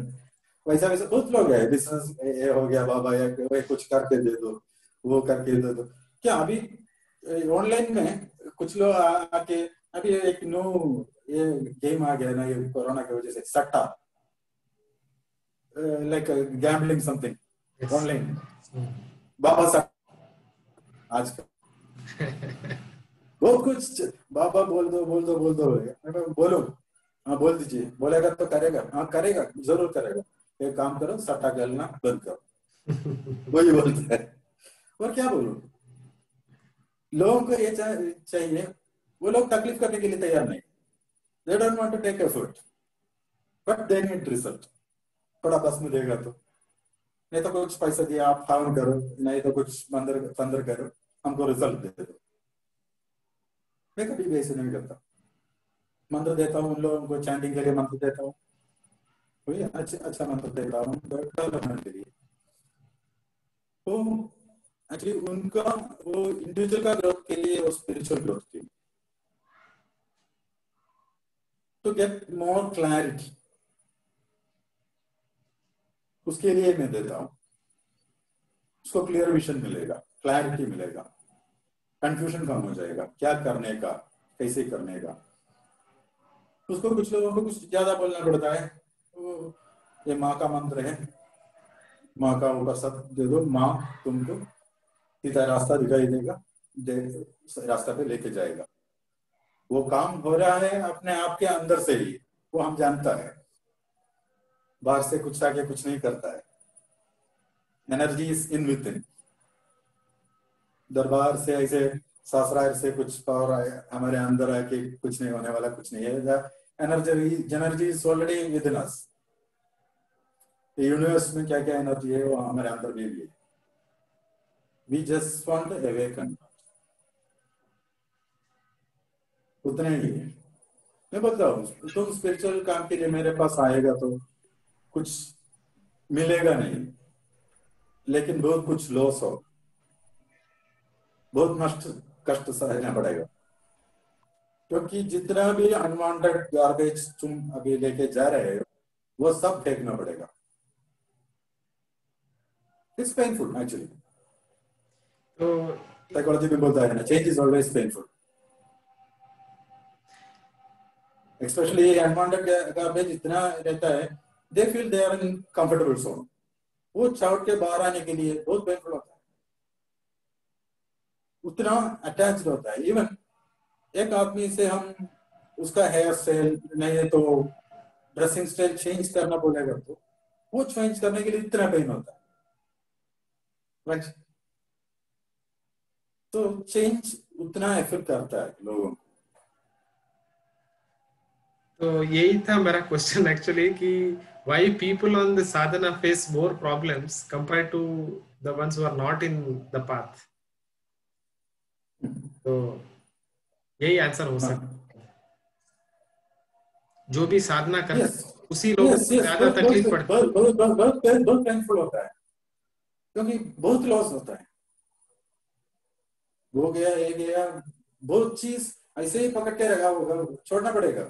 वैसा वैसा बहुत लोग है। बिजनेस ये हो गया बाबा, या कुछ करके दे दो, वो करके दे दो। क्या अभी ऑनलाइन में कुछ लोग आके, अभी एक न्यू ये गेम आ गया ना, ये कोरोना की वजह से, सट्टा, like gambling something yes. Online. बाबा सट्टा आज बहुत कुछ, बाबा बोल दो बोल दो बोल दो, बोलो, हाँ बोल दीजिए, बोलेगा तो करेगा, हाँ करेगा, जरूर करेगा। एक काम करो, सट्टा खेलना बंद करो, वही बोलता है। और क्या बोलूं, लोगों को ये चाहिए, वो लोग तकलीफ करने के लिए तैयार नहीं। They don't want to take effort, but they need result. थोड़ा बस में देगा तो, नहीं तो कुछ पैसा दिया आप फाउन करो, नहीं तो कुछ मंदिर करो, हमको रिजल्ट दे दो। मैं कभी भी ऐसे नहीं करता। मंत्र देता हूँ उन लोगों को, चैंटिंग के लिए मंत्र देता हूँ, कोई अच्छा मंत्र देता हूँ डेवलपमेंट के लिए। तो एक्चुअली उनका वो इंडिविजुअल का ग्रोथ के लिए और स्पिरिचुअल ग्रोथ के लिए, टू गेट मोर क्लैरिटी, उसके लिए मैं देता हूँ। उसको क्लियर विजन मिलेगा, क्लैरिटी मिलेगा, कंफ्यूजन कम हो जाएगा, क्या करने का, कैसे करने का। उसको कुछ लोगों को कुछ ज्यादा बोलना पड़ता है। तो ये माँ का मंत्र है, माँ का ऊपर सब दे दो, माँ तुमको सीधा रास्ता दिखाई देगा, रास्ता पे लेके जाएगा। वो काम हो रहा है अपने आप के अंदर से ही, वो हम जानता है, बाहर से कुछ आके कुछ नहीं करता है। Energy is in with in. दरबार से ऐसे ससुराल से कुछ पावर हमारे अंदर आके कुछ नहीं होने वाला, कुछ नहीं है। Energy is already with in us. Universe में क्या क्या एनर्जी है वो हमारे अंदर भी है। We just want to awaken, उतना ही है। मैं बोलता हूँ तुम स्पिरिचुअल काम के लिए मेरे पास आएगा तो कुछ मिलेगा नहीं, लेकिन बहुत कुछ लॉस हो, बहुत नष्ट कष्ट सहना पड़ेगा। क्योंकि जितना भी अनवांटेड गार्बेज तुम अभी लेके जा रहे हो वो सब फेंकना पड़ेगा। It's painful actually. तो साइकोलॉजी में बोलता है ना, change is always painful. Specially unwanted garbage इतना रहता है, they feel they are in comfortable zone. वो चाउट के बाहर आने के लिए बहुत पेनफुल होता है, उतना अटैच्ड होता है। इवन एक आदमी से हम उसका हेयर स्टाइल नहीं तो ड्रेसिंग स्टाइल चेंज करना बोलेगा तो वो चेंज करने के लिए इतना पेन होता है, राइट? तो चेंज उतना इफेक्ट करता है लोगों को। तो यही था मेरा क्वेश्चन एक्चुअली कि why people on the sadhana face more problems compared to the ones who are not in the path. तो यही आंसर हो सकता है। जो भी साधना करते यस हैं उसी लोगों यस को यस, ज्यादा तकलीफ पड़ती है। बहुत पेनफुल होता है, क्योंकि बहुत लॉस होता है। वो गया, ये गया, बहुत चीज ऐसे ही पकड़ के रखा होगा, छोड़ना पड़ेगा,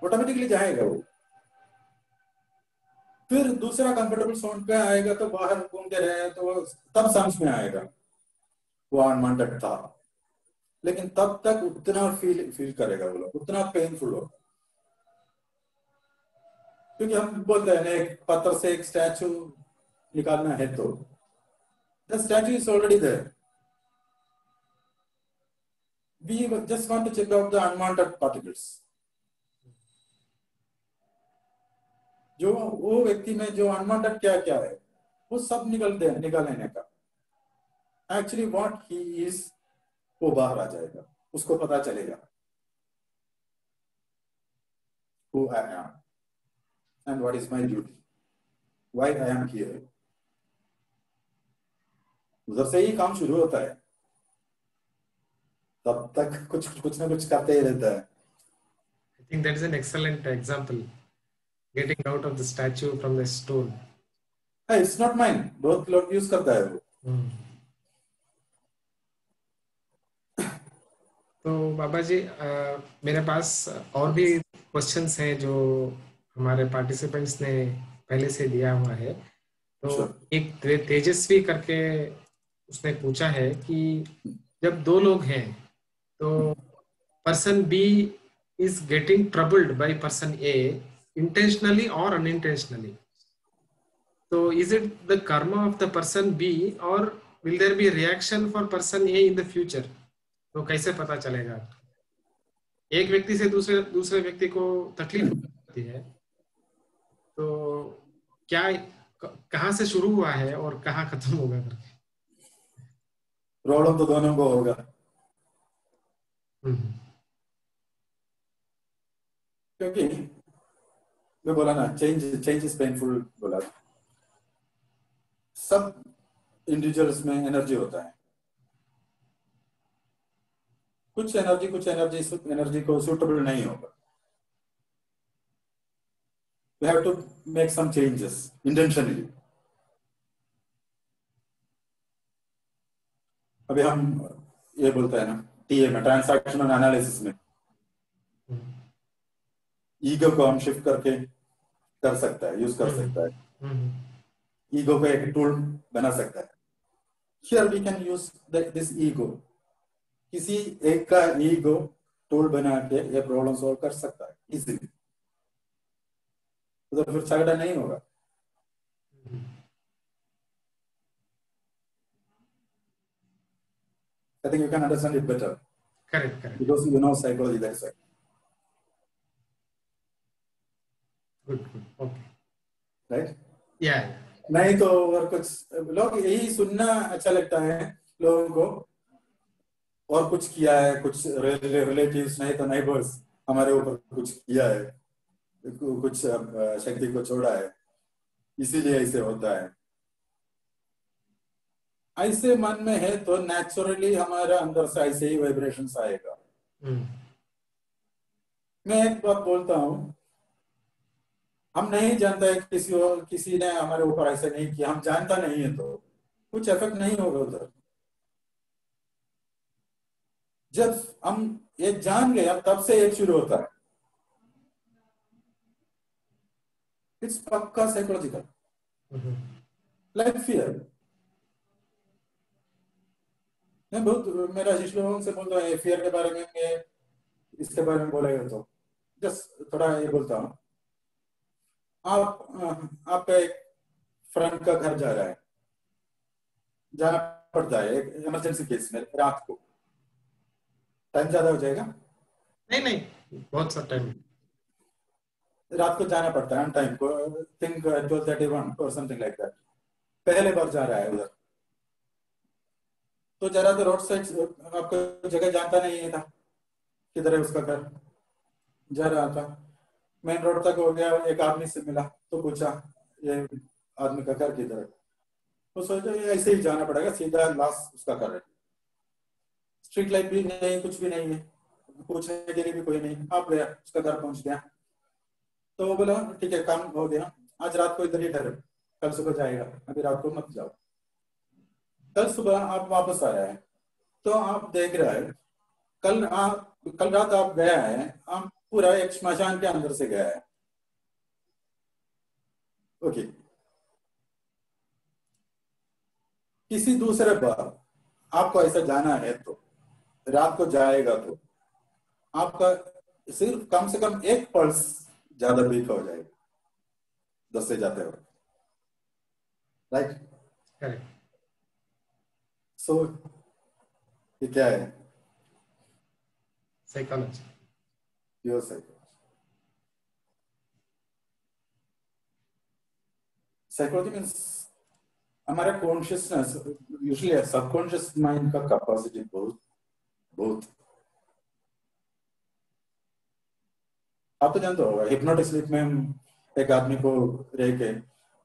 ऑटोमेटिकली जाएगा वो। फिर दूसरा कंफर्टेबल जोन पे आएगा तो बाहर घूमते रहे तो तब समझ में आएगा वो अनवांटेड था। लेकिन तब तक उतना फील करेगा वो लोग, उतना पेनफुल होगा। क्योंकि हम बोलते हैं ना, एक पत्थर से एक स्टैचू निकालना है तो the statue is already there, we just want to check out the unwanted particles। जो वो व्यक्ति में जो अनवांटेड क्या क्या है वो सब निकाल लेने का, एक्चुअली व्हाट ही इज वो बाहर आ जाएगा, उसको पता चलेगा who I am and what is my duty, why I am here। उधर से ही काम शुरू होता है, तब तक कुछ ना कुछ करते ही रहता है। I think that is an excellent example, getting out of the statue from the stone. It's not mine, बहुत लोग यूज करता है वो। तो बाबा जी मेरे पास और भी क्वेश्चंस हैं जो हमारे पार्टिसिपेंट्स ने पहले से दिया हुआ है। तो Sure. एक तेजस्वी करके उसने पूछा है कि जब दो लोग हैं तो person B is getting troubled by person A intentionally or unintentionally. So is it the karma of the person B or will there be a reaction for person A in the future? तो कैसे पता चलेगा? एक व्यक्ति से दूसरे व्यक्ति को तकलीफ होती है तो क्या कहाँ से शुरू हुआ है और कहाँ खत्म होगा? प्रॉब्लम तो दोनों को होगा। क्योंकि मैं बोला ना, चेंज इज पेनफुल बोला। सब इंडिविजुअल्स में एनर्जी होता है, कुछ एनर्जी को सूटेबल नहीं होगा। We have to make some changes intentionally। अभी हम ये बोलते हैं ना टीए में, ट्रांसैक्शनल एनालिसिस में, ईगो को हम शिफ्ट करके कर सकता है, यूज कर सकता है, ईगो को एक टूल बना सकता है। Here we can use this ego, किसी एक का ईगो टूल बना के ये प्रॉब्लम सॉल्व कर सकता है इजीली, तो फिर झगड़ा नहीं होगा। I think you can understand it better. Correct. Because you know psychology, that's why. Good. Okay. Right? Yeah. नहीं तो और कुछ लोग यही सुनना अच्छा लगता है लोगों को, और कुछ किया है, कुछ रिलेटिव्स नहीं तो नेबर्स हमारे ऊपर कुछ किया है, कुछ शक्ति को छोड़ा है, इसीलिए ऐसे होता है। ऐसे मन में है तो नेचुरली हमारे अंदर से ऐसे ही वाइब्रेशंस आएगा। मैं एक बात बोलता हूँ, हम नहीं जानता है किसी ने हमारे ऊपर ऐसे नहीं किया, हम जानता नहीं है तो कुछ इफेक्ट नहीं होगा उधर। जब हम ये जान गया तब से एक शुरू होता है। इट्स पक्का साइकोलॉजिकल, लाइक फियर। मैं बहुत मेरा शिष्य लोगों से बोलता हूँ फियर के बारे में, इसके बारे में बोलेगा तो जस्ट थोड़ा ये बोलता हूँ। आप एक फ्रेंड का घर जा रहा है, जाना पड़ता है एक इमरजेंसी केस में, रात को टाइम ज्यादा हो जाएगा? नहीं, बहुत सा टाइम रात को जाना पड़ता है, टाइम को थिंक 12:31 और समथिंग लाइक दैट। पहले बार जा रहा है उधर, तो जरा तो रोड साइड आपको जगह जानता नहीं था, किधर है उसका घर, जा रहा था, मेन रोड तक हो गया, एक आदमी से मिला तो पूछा ये आदमी का घर किधर है, तो सोचा ऐसे ही जाना पड़ेगा, सीधा लास्ट उसका घर है, स्ट्रीट लाइट भी नहीं, कुछ भी नहीं है, पूछने के लिए भी कोई नहीं, आप गया, उसका घर पहुंच गया। तो वो बोला ठीक है काम हो गया, आज रात को इधर ही ठहरो, कल सुबह जाएगा, अभी रात को मत जाओ। कल सुबह आप वापस आया है, तो आप देख रहा है कल रात आप गया है, आप पूरा एक श्मशान के अंदर से गया है। ओके, किसी दूसरे बार आपको ऐसा जाना है तो रात को जाएगा तो आपका सिर्फ कम से कम एक पल्स ज्यादा वीक हो जाएगा 10 से जाते हो, राइट? करेक्ट। सो ये क्या है? Psychology. Pure psychology. Psychology means हमारा कॉन्शियसनेस, यूजुअली सबकॉन्शियस माइंड का कैपेसिटी बहुत बहुत, आप तो जानते हो हिप्नोटिक स्लीप में हम एक आदमी को रह के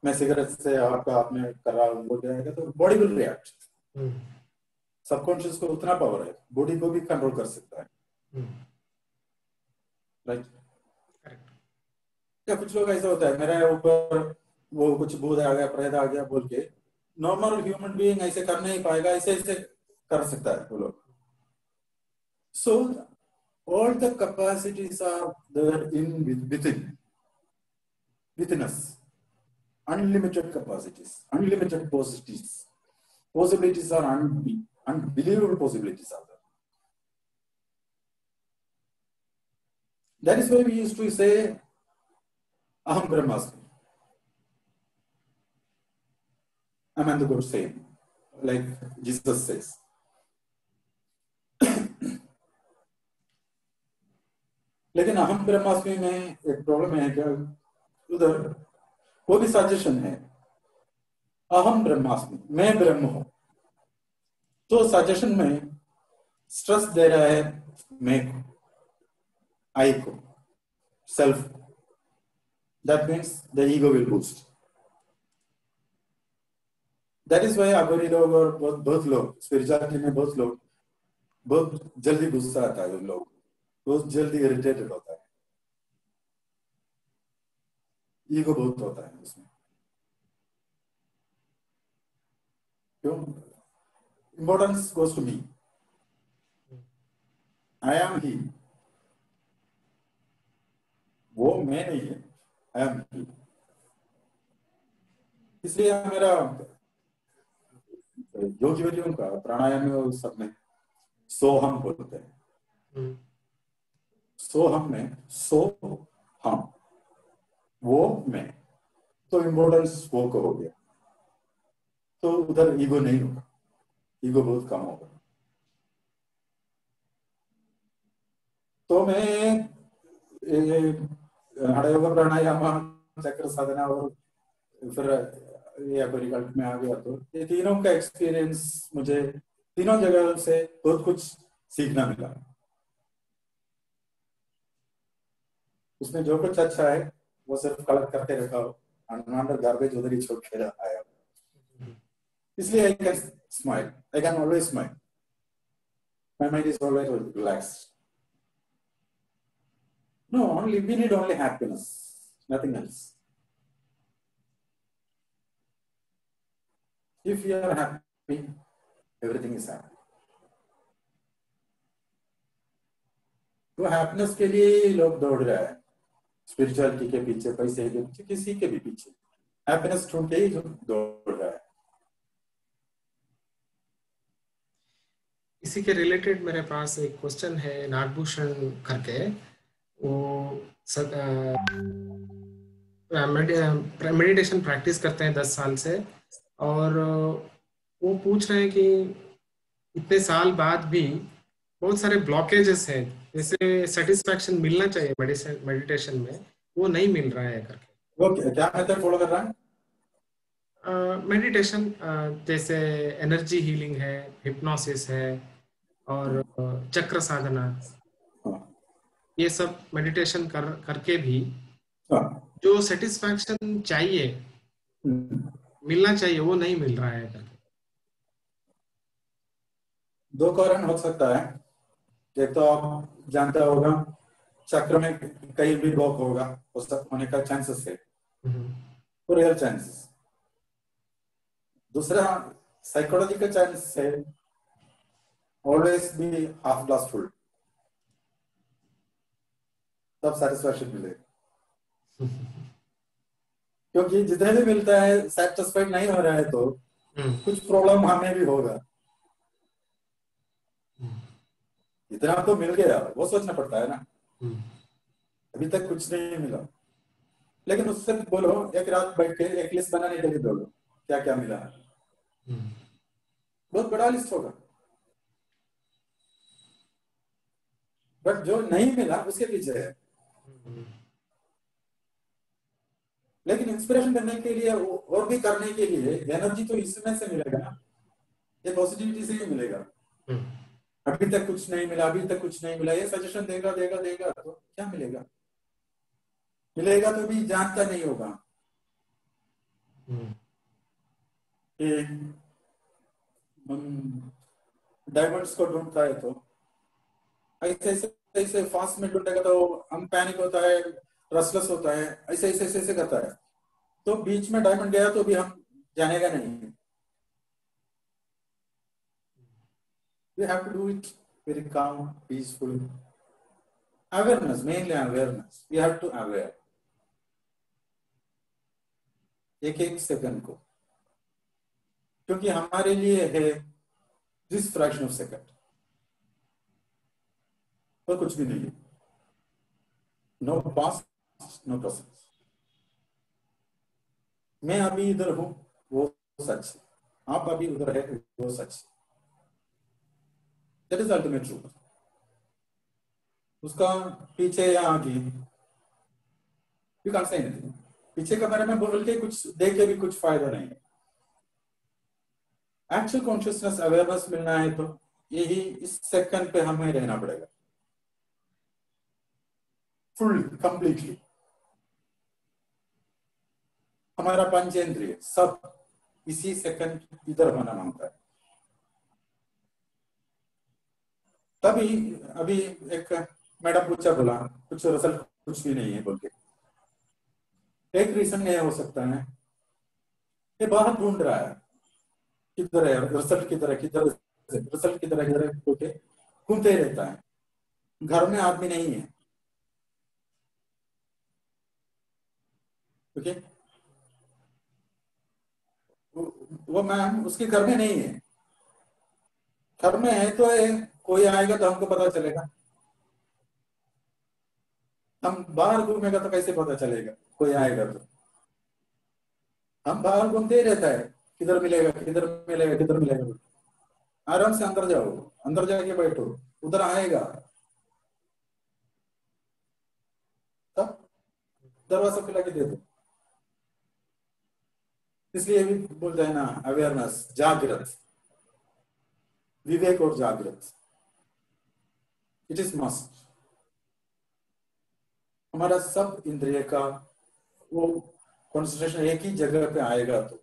मैं सिगरेट से आपका हाथ में कर रहा हूँ बोल जाएगा तो बॉडी विल रिएक्ट। सबकॉन्शियस को उतना पावर है, बॉडी को भी कंट्रोल कर सकता है, राइट? या कुछ लोग ऐसा होता है मेरे ऊपर वो कुछ भूत आ गया, प्रेत आ गया बोल के, नॉर्मल ह्यूमन बीइंग ऐसे कर नहीं पाएगा, ऐसे ऐसे कर सकता है वो लोग। सो all the capacities are there within us, unlimited capacities, unlimited possibilities are unbelievable possibilities are there. That is why we used to say aham brahmasmi, I'm the good same, like Jesus says. लेकिन अहम ब्रह्मास्मि में एक problem है कि उधर वो भी सजेशन है, अहम ब्रह्मास्मि, मैं ब्रह्म हूं, तो सजेशन में स्ट्रेस दे रहा है मैं को, आई को, self. That means the ego will boost. That is why Aghori लोग और बहुत लोग स्पिरिचुअलिटी में बहुत जल्दी गुस्सा आता है, उन लोग बहुत जल्दी इरिटेटेड होता है, ईगो बहुत होता है उसमें। क्यों? Importance goes to me, I am he, वो मैं नहीं है, आई एम ही। इसलिए मेरा योगी वैद्यों का प्राणायाम में सब में सोहम बोलते हैं। सोहम में सो हम, वो मैं, तो इम्पोर्टेंस वो को हो गया, तो उधर ईगो नहीं होगा, ईगो बहुत कम होगा। तो मैं हठयोग प्राणायाम, चक्र साधना और फिर ये परिकल्प में आ गया, तो ये तीनों का एक्सपीरियंस मुझे तीनों जगह से बहुत कुछ सीखना मिला। उसमें जो कुछ अच्छा है वो सिर्फ कलेक्ट करके रखा हो, अनवांटेड गार्बेज उधर ही छोड़ के आया। इसलिए I can smile, I can always smile, my mind is always relaxed. No, only we need only happiness, nothing else. If you are happy, everything is happy. तो हैप्पीनेस के लिए लोग दौड़ रहे हैं, स्पिरिचुअलिटी के पीछे, पैसे के पीछे, किसी के भी पीछे, हैप्पीनेस ढूंढ के ही दौड़ रहा है। इसी के रिलेटेड मेरे पास एक क्वेश्चन है, नागभूषण करके, वो मेडिटेशन प्रैक्टिस करते हैं 10 साल से, और वो पूछ रहे हैं कि इतने साल बाद भी बहुत सारे ब्लॉकेजेस हैं, जैसे सेटिस्फैक्शन मिलना चाहिए मेडिटेशन में, वो नहीं मिल रहा है करके। वो क्या मेथड फॉलो कर रहा है? मेडिटेशन जैसे एनर्जी हीलिंग है, हिप्नोसिस है, और चक्र साधना, ये सब मेडिटेशन करके भी जो सेटिस्फैक्शन चाहिए, मिलना चाहिए, वो नहीं मिल रहा है करके। दो कारण हो सकता है एक तो आप जानते होगा चक्र में कहीं भी ब्लॉक होगा, उस होने का चांसेस है, वो रियल चांसेस। दूसरा साइकोलॉजिकल चांसेस है, always be half glass full, तब सेटिस्फैक्शन मिलेगा। क्योंकि जितने भी मिलता है सेटिस्फाइड नहीं हो रहा है तो कुछ प्रॉब्लम हमें भी होगा। इतना तो मिल गया, वो सोचना पड़ता है ना, अभी तक कुछ नहीं मिला, लेकिन उससे बोलो एक रात बैठ के एक लिस्ट बनाने के लिए बोलो क्या क्या मिला है, बहुत बड़ा लिस्ट होगा। बट जो नहीं मिला उसके पीछे है। लेकिन इंस्पिरेशन करने के लिए और भी करने के लिए एनर्जी तो इसमें से मिलेगा ना, ये पॉजिटिविटी से ही मिलेगा। अभी तक कुछ नहीं मिला, अभी तक कुछ नहीं मिला, ये सजेशन देगा देगा देगा तो क्या मिलेगा? मिलेगा तो भी जानता नहीं होगा कि डायमंड्स को ढूंढता है तो ऐसे ऐसे ऐसे फास्ट में ढूंढेगा तो हम पैनिक होता है, रेस्टलेस होता है, ऐसे ऐसे ऐसे ऐसे करता है, तो बीच में डायमंड गया तो भी हम जानेगा नहीं। We have to do it very calm, peaceful. Awareness, mainly awareness. We have to aware. एक एक सेकंड को, क्योंकि हमारे लिए है दिस फ्रैक्शन ऑफ सेकंड, और कुछ भी नहीं है। No past, no present. मैं अभी इधर हूं वो सच, आप अभी उधर है वो सच। That is ultimate truth. उसका पीछे या आगे यू कांट से एनीथिंग। पीछे के बारे में बोल के कुछ देख के भी कुछ फायदा नहीं है। एक्चुअल कॉन्शियसनेस अवेयरनेस मिलना है तो यही इस सेकंड पे हमें रहना पड़ेगा, फुल कंप्लीटली। हमारा पंचेंद्रिय सब इसी सेकंड इधर होना मांगता है। तभी अभी एक मैडम पूछा, बोला कुछ रिजल्ट कुछ भी नहीं है बोल के। एक रीजन ये हो सकता है ये बाहर ढूंढ रहा है किधर है रिजल्ट, किधर है किधर रिजल्ट, किधर है किधर है बोल के घूमते ही रहता है। घर में आदमी नहीं है, ओके, वो मैम उसके घर में नहीं है। घर में है तो कोई आएगा तो हमको पता चलेगा। हम बाहर घूमेगा तो कैसे पता चलेगा कोई आएगा? तो हम बाहर घूमते ही रहता है, किधर मिलेगा किधर मिलेगा किधर मिलेगा। आराम से अंदर जाओ, अंदर जाके बैठो, उधर आएगा। तब दरवाजा खुला के दे दो। इसलिए भी बोलते हैं ना, अवेयरनेस, जागृत, विवेक और जागृत, इट इज मस्ट। हमारा सब इंद्रिय का वो कंसंट्रेशन एक ही जगह पे आएगा तो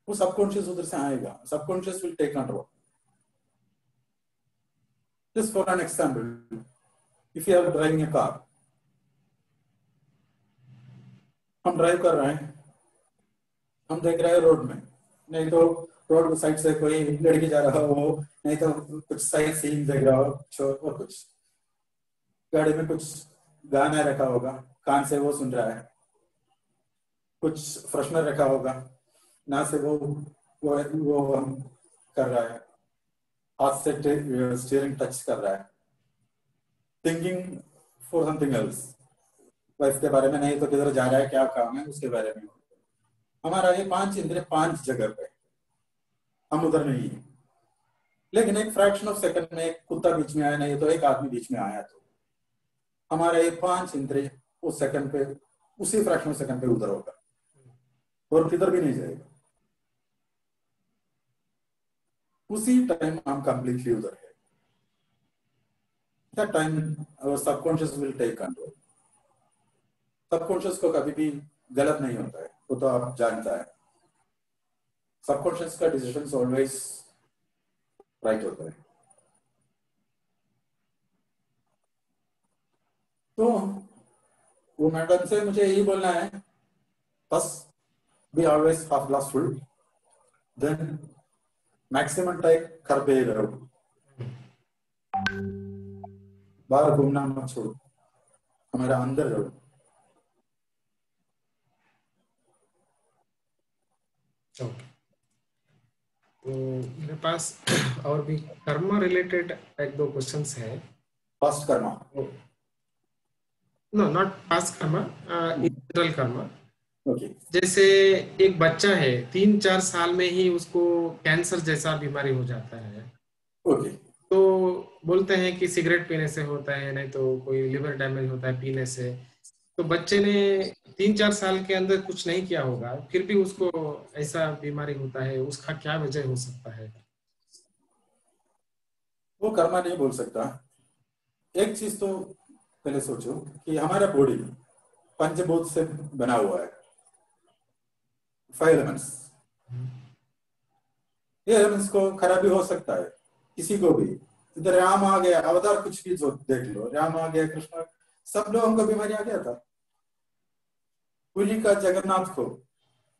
वो सबकॉन्शियस उधर से आएगा। Subconscious will take control. Just for an example, if you are driving a car, हम ड्राइव कर रहे हैं, हम देख रहे हैं रोड में, नहीं तो रोड साइड से कोई लड़की जा रहा हो, नहीं तो कुछ साइड सीन देख रहा हो, और कुछ गाड़ी में कुछ गाना रखा होगा, कान से वो सुन रहा है, कुछ फ्रेशनर रखा होगा, ना से वो हम कर रहा है, हाथ से स्टीयरिंग टच कर रहा है, thinking for something else, wife के बारे में, नहीं तो किधर जा रहा है, क्या काम है उसके बारे में। हमारा ये पांच इंद्रिय पांच जगह पे, हम उधर नहीं है। लेकिन एक फ्रैक्शन ऑफ सेकंड में एक कुत्ता बीच में आया, नहीं तो एक आदमी बीच में आया, तो हमारा ये पांच इंद्रिय उस सेकंड पे, उसी फ्रैक्शन ऑफ सेकंड पे उधर होगा और किधर भी नहीं जाएगा। उसी टाइम हम कंप्लीटली उधर है। That time our subconscious will take control. Subconscious को कभी भी गलत नहीं होता है, वो तो आप जानता है। सबकॉन्शियस का डिसीजन ऑलवेज राइट होता है। तो वो मैडम से मुझे यही बोलना है, first be always half glass full, then maximum time घर पे ही रहो, बाहर घूमना मत छोड़ो, हमारे अंदर रहो। ओके, तो मेरे पास और भी कर्म रिलेटेड एक दो क्वेश्चंस है। First karma, no not past karma, in general कर्म। ओके, जैसे एक बच्चा है, 3-4 साल में ही उसको कैंसर जैसा बीमारी हो जाता है, ओके। तो बोलते हैं कि सिगरेट पीने से होता है, नहीं तो कोई लिवर डैमेज होता है पीने से। तो बच्चे ने 3-4 साल के अंदर कुछ नहीं किया होगा, फिर भी उसको ऐसा बीमारी होता है, उसका क्या वजह हो सकता है? वो कर्मा नहीं बोल सकता। एक चीज तो पहले सोचो कि हमारा बॉडी पंचभूत से बना हुआ है, 5 एलिमेंट्स। ये एलिमेंट्स को खराबी हो सकता है किसी को भी। इधर राम आ गया, अवतार कुछ भी जो देख लो, राम आ गया, कृष्ण, सब लोगों को बीमारी आ गया था। पुरी का जगन्नाथ को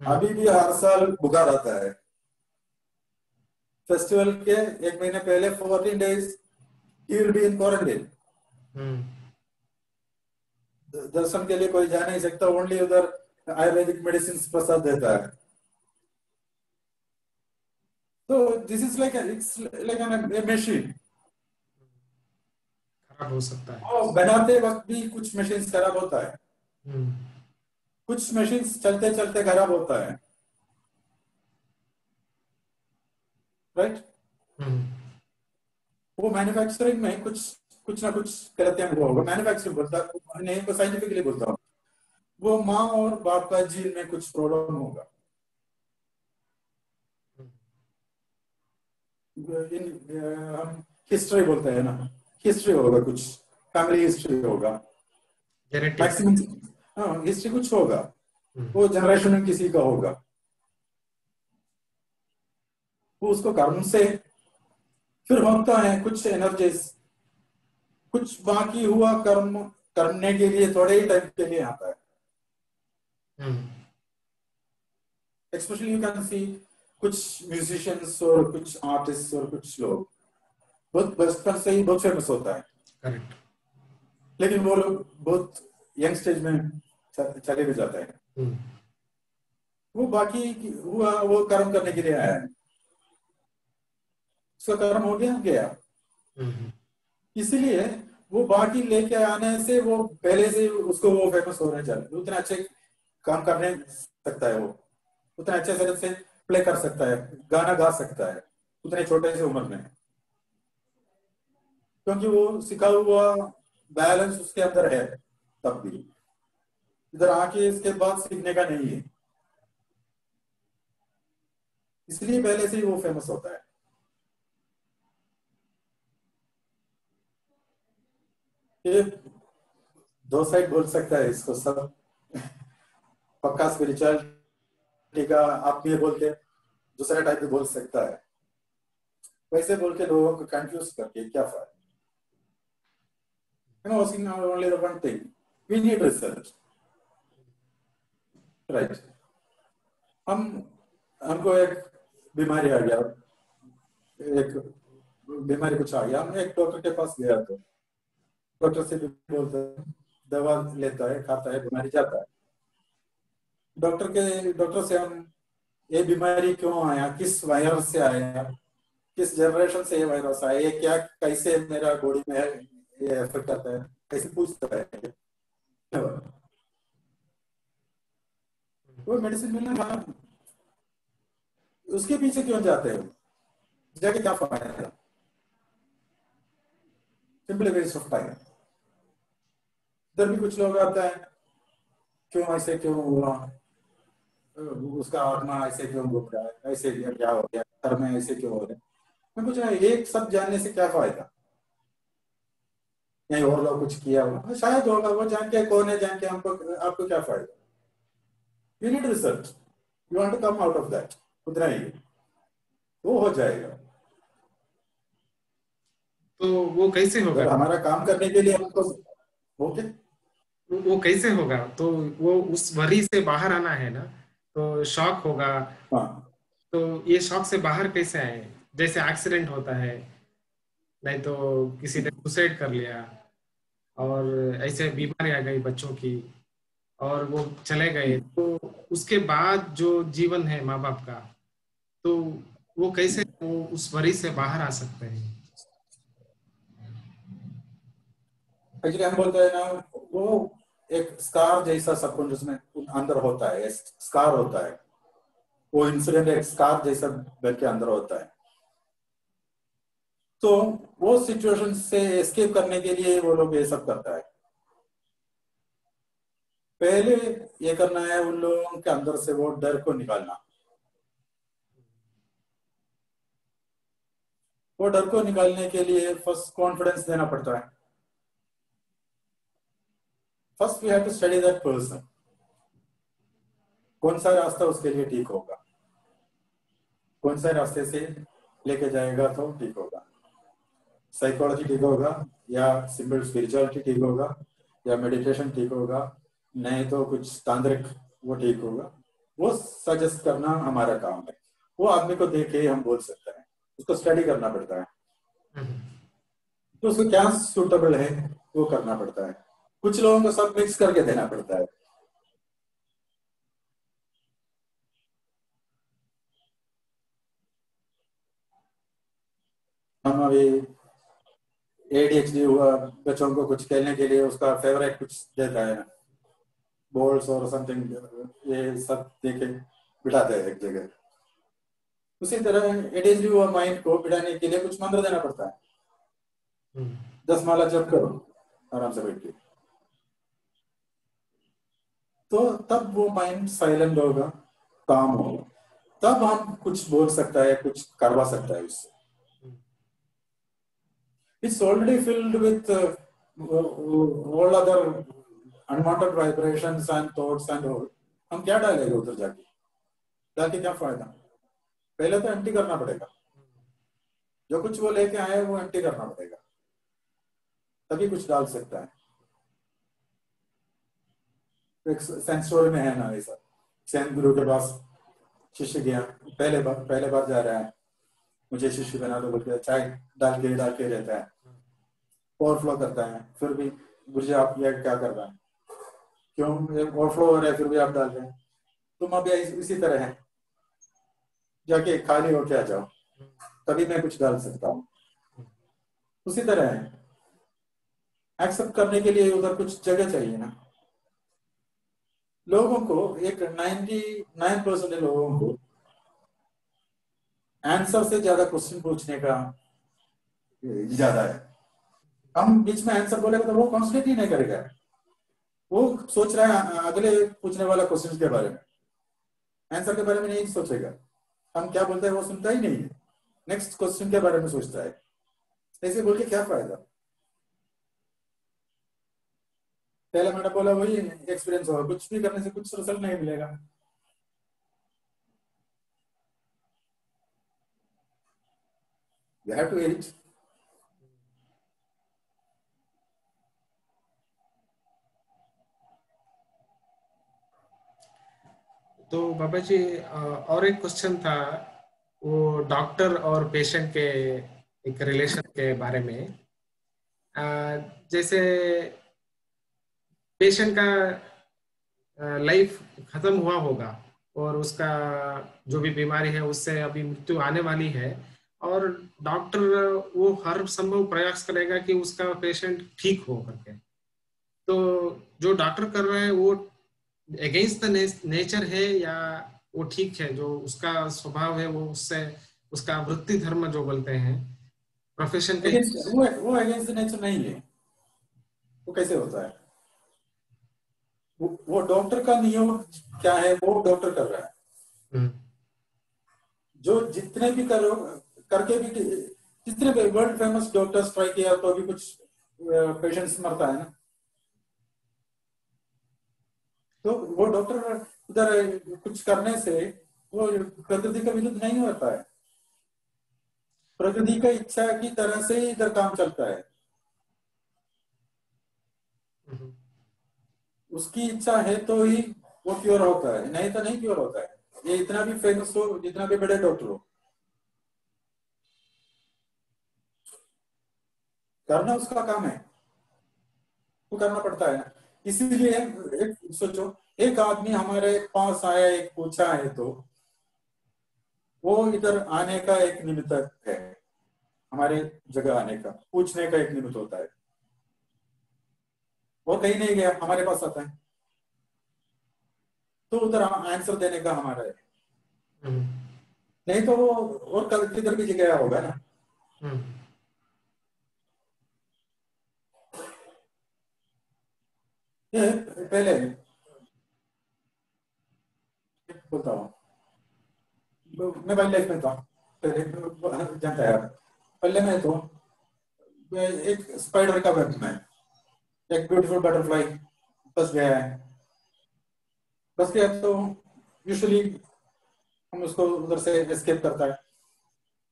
अभी भी हर साल बुखार आता है। फेस्टिवल के 1 महीने पहले 14 days he will be in quarantine। दर्शन के लिए कोई जा नहीं सकता, ओनली उधर आयुर्वेदिक मेडिसिन प्रसाद देता है। तो this is like it's like an machine. खराब हो सकता है। और बनाते वक्त भी कुछ मशीन खराब होता है, कुछ मशीन चलते चलते खराब होता है, राइट। वो मैन्युफैक्चरिंग में कुछ ना कुछ गलतियां हुआ होगा। मैन्युफैक्चरिंग बोलता नहीं, साइंटिफिकली बोलता हूँ, वो माँ और बाप का जीन में कुछ प्रॉब्लम होगा। हम हिस्ट्री बोलते हैं ना, हिस्ट्री होगा, कुछ फैमिली हिस्ट्री होगा, मैक्सिमम। हाँ, हिस्ट्री कुछ होगा, वो जनरेशन में किसी का होगा। वो उसको कर्म से फिर होता है कुछ एनर्जीज, कुछ बाकी हुआ कर्म करने के लिए थोड़े ही टाइम के लिए आता है। एक्सपेशली यू कैन सी कुछ म्यूजिशियंस और कुछ आर्टिस्ट और कुछ लोग बहुत बचपन से ही बहुत फेमस होता है। करेक्ट। लेकिन वो लोग बहुत यंग स्टेज में चले भी जाते हैं। वो बाकी हुआ, वो कर्म करने के लिए आया है, उसका कर्म हो गया गया। इसीलिए वो बाकी लेके आने से वो पहले से उसको वो फेमस होने चाहिए। उतना अच्छे काम करने सकता है, वो उतना अच्छे तरह से प्ले कर सकता है, गाना गा सकता है उतने छोटे से उम्र में, क्योंकि वो सिखा हुआ बैलेंस उसके अंदर है। तब भी इधर आके इसके बाद सीखने का नहीं है, इसलिए पहले से ही वो फेमस होता है। ये दो साइड बोल सकता है इसको सब। पक्का स्पिरिचुअलिटी का आप ये बोल के दूसरा टाइप भी बोल सकता है। वैसे बोल के लोगों को कंफ्यूज करके क्या फायदा? asking only the one thing, we need research, right? हमको एक बीमारी आ गया, एक बीमारी कुछ आ गया, हम एक डॉक्टर के पास गया, तो डॉक्टर से भी बोलते हैं, दवा लेता है, खाता है, बीमारी जाता है। डॉक्टर से हम ये बीमारी क्यों आया, किस वायरस से आया, किस जनरेशन से ये वायरस आया, ये क्या कैसे मेरा बॉडी में ये इफेक्ट आता है, कैसे पूछता है। वो मेडिसिन मिलना, उसके पीछे क्यों जाते हो, जाके क्या फायदा? Simply waste of time. इधर भी कुछ लोग आता है, क्यों ऐसे क्यों हुआ, उसका आत्मा ऐसे क्यों घूम रहा है, ऐसे क्या हो गया, घर में ऐसे क्यों हो रहा है। मैं पूछ रहा एक सब जानने से क्या फायदा? नहीं और लोग कुछ किया होगा, शायद होगा, वो जान के कौन है, जान के आपको क्या फायदा? You need research, you want to come out of that, उतना ही वो हो जाएगा। तो वो कैसे होगा? हमारा काम करने के लिए हमको ओके तो वो कैसे होगा? तो वो उस वरी से बाहर आना है ना, तो शॉक होगा। हाँ तो ये शॉक से बाहर कैसे आए? जैसे एक्सीडेंट होता है, नहीं तो किसी ने सुसाइड कर लिया, और ऐसे बीमारी आ गई बच्चों की, और वो चले गए, तो उसके बाद जो जीवन है माँ बाप का, तो वो कैसे वो उस वरी से बाहर आ सकते हैं? एक्चुअली हम बोलते हैं ना, वो एक स्कार जैसा सबकॉन्शियस में अंदर होता है, स्कार होता है। वो इंसिडेंट एक स्कार जैसा बन के अंदर होता है। तो वो सिचुएशन से एस्केप करने के लिए वो लोग ये सब करता है। पहले ये करना है उन लोगों के अंदर से वो डर को निकालना। वो डर को निकालने के लिए फर्स्ट कॉन्फिडेंस देना पड़ता है। First we have to study that person, कौन सा रास्ता उसके लिए ठीक होगा, कौन सा रास्ते से लेके जाएगा तो ठीक होगा। साइकोलॉजी ठीक होगा, या सिंपल स्पिरिचुअलिटी ठीक होगा, या मेडिटेशन ठीक होगा, नहीं तो कुछ तांत्रिक वो ठीक होगा। वो सजेस्ट करना हमारा काम है। वो आदमी को देख के हम बोल सकते हैं, उसको स्टडी करना पड़ता है, तो उसको क्या सूटेबल है वो करना पड़ता है। कुछ लोगों को सब मिक्स करके देना पड़ता है। हम अभी एडीएचडी हुआ बच्चों को कुछ खेलने के लिए उसका फेवरेट कुछ देता है ना, बॉल्स और समथिंग, ये सब देके बिठाते हैं एक जगह। उसी तरह एडीएचडी हुआ माइंड को बिठाने के लिए कुछ मंत्र देना पड़ता है। 10 माला जप करो आराम से बैठ के, तो तब वो माइंड साइलेंट होगा, काम होगा, तब हम कुछ बोल सकता है, कुछ करवा सकता है उससे। It's already filled with all other unwanted vibrations and thoughts and all. हम क्या डालेंगे उधर जाके? डाल के क्या फायदा? पहले तो एम्प्टी करना पड़ेगा। जो कुछ वो लेके आए वो एम्प्टी करना पड़ेगा, तभी कुछ डाल सकता है। एक सेंस स्टोरी में है ना ऐसा, सेन गुरु के पास शिष्य गया, पहले बार जा रहा है, मुझे शिष्य बना दो बोल के चाय डाल के रहता है, ओवरफ्लो करता है, फिर भी गुरु जी आप ये क्या कर रहे हैं, क्यों ओवरफ्लो हो रहा है फिर भी आप डाल रहे हैं, तुम अभी इसी तरह है, जाके खाली होके आ जाओ, तभी मैं कुछ डाल सकता हूँ। उसी तरह है, एक्सेप्ट करने के लिए उधर कुछ जगह चाहिए ना। लोगों को एक 99% लोगों को आंसर से ज्यादा क्वेश्चन पूछने का ज्यादा है। हम बीच में आंसर बोलेगा तो वो कॉन्सेंट्रेट ही नहीं करेगा, वो सोच रहा है अगले पूछने वाला क्वेश्चन के बारे में, आंसर के बारे में नहीं सोचेगा। हम क्या बोलते हैं वो सुनता ही नहीं है, नेक्स्ट क्वेश्चन के बारे में सोचता है। ऐसे बोल के क्या फायदा? पहले मैंने बोला वही एक्सपीरियंस होगा, कुछ भी करने से कुछ रिजल्ट नहीं मिलेगा। You have to eat. तो बाबा जी, और एक क्वेश्चन था, वो डॉक्टर और पेशेंट के एक रिलेशन के बारे में। जैसे पेशेंट का लाइफ खत्म हुआ होगा, और उसका जो भी बीमारी है उससे अभी मृत्यु आने वाली है, और डॉक्टर वो हर संभव प्रयास करेगा कि उसका पेशेंट ठीक हो करके। तो जो डॉक्टर कर रहा है वो अगेंस्ट द नेचर है, या वो ठीक है, जो उसका स्वभाव है वो उससे, उसका वृत्ति धर्म जो बोलते हैं, प्रोफेशन के। वो अगेंस्ट द नेचर नहीं है। वो कैसे होता है? वो डॉक्टर का नियम क्या है वो डॉक्टर कर रहा है। हम्म, जो जितने भी करो करके भी, जितने भी वर्ल्ड फेमस डॉक्टर्स ट्राई किया तो भी कुछ पेशेंट्स मरता है ना। तो वो डॉक्टर उधर कुछ करने से वो प्रकृति का विरुद्ध नहीं होता है, प्रकृति का इच्छा की तरह से इधर काम चलता है। हम्म, उसकी इच्छा है तो ही वो क्योर होता है, नहीं तो नहीं क्योर होता है। ये इतना भी फेमस हो, जितना भी बड़े डॉक्टर हो, करना उसका काम है, वो करना पड़ता है ना। इसीलिए एक सोचो, एक आदमी हमारे पास आया, एक पूछा है, तो वो इधर आने का एक निमित्त है, हमारे जगह आने का, पूछने का एक निमित्त होता है। वो कहीं नहीं गया, हमारे पास आता है, तो उधर आंसर देने का हमारा है। नहीं तो वो और किधर भी गया होगा ना। ये पहले बोलता हूँ, मैं वाइल्ड लाइफ में था पहले, जानता है आप, पहले मैं तो एक स्पाइडर का वेब में एक ब्यूटीफुल बटरफ्लाई फंस गया है, बस गया तो यूजुअली हम उसको उधर से एस्केप करता है।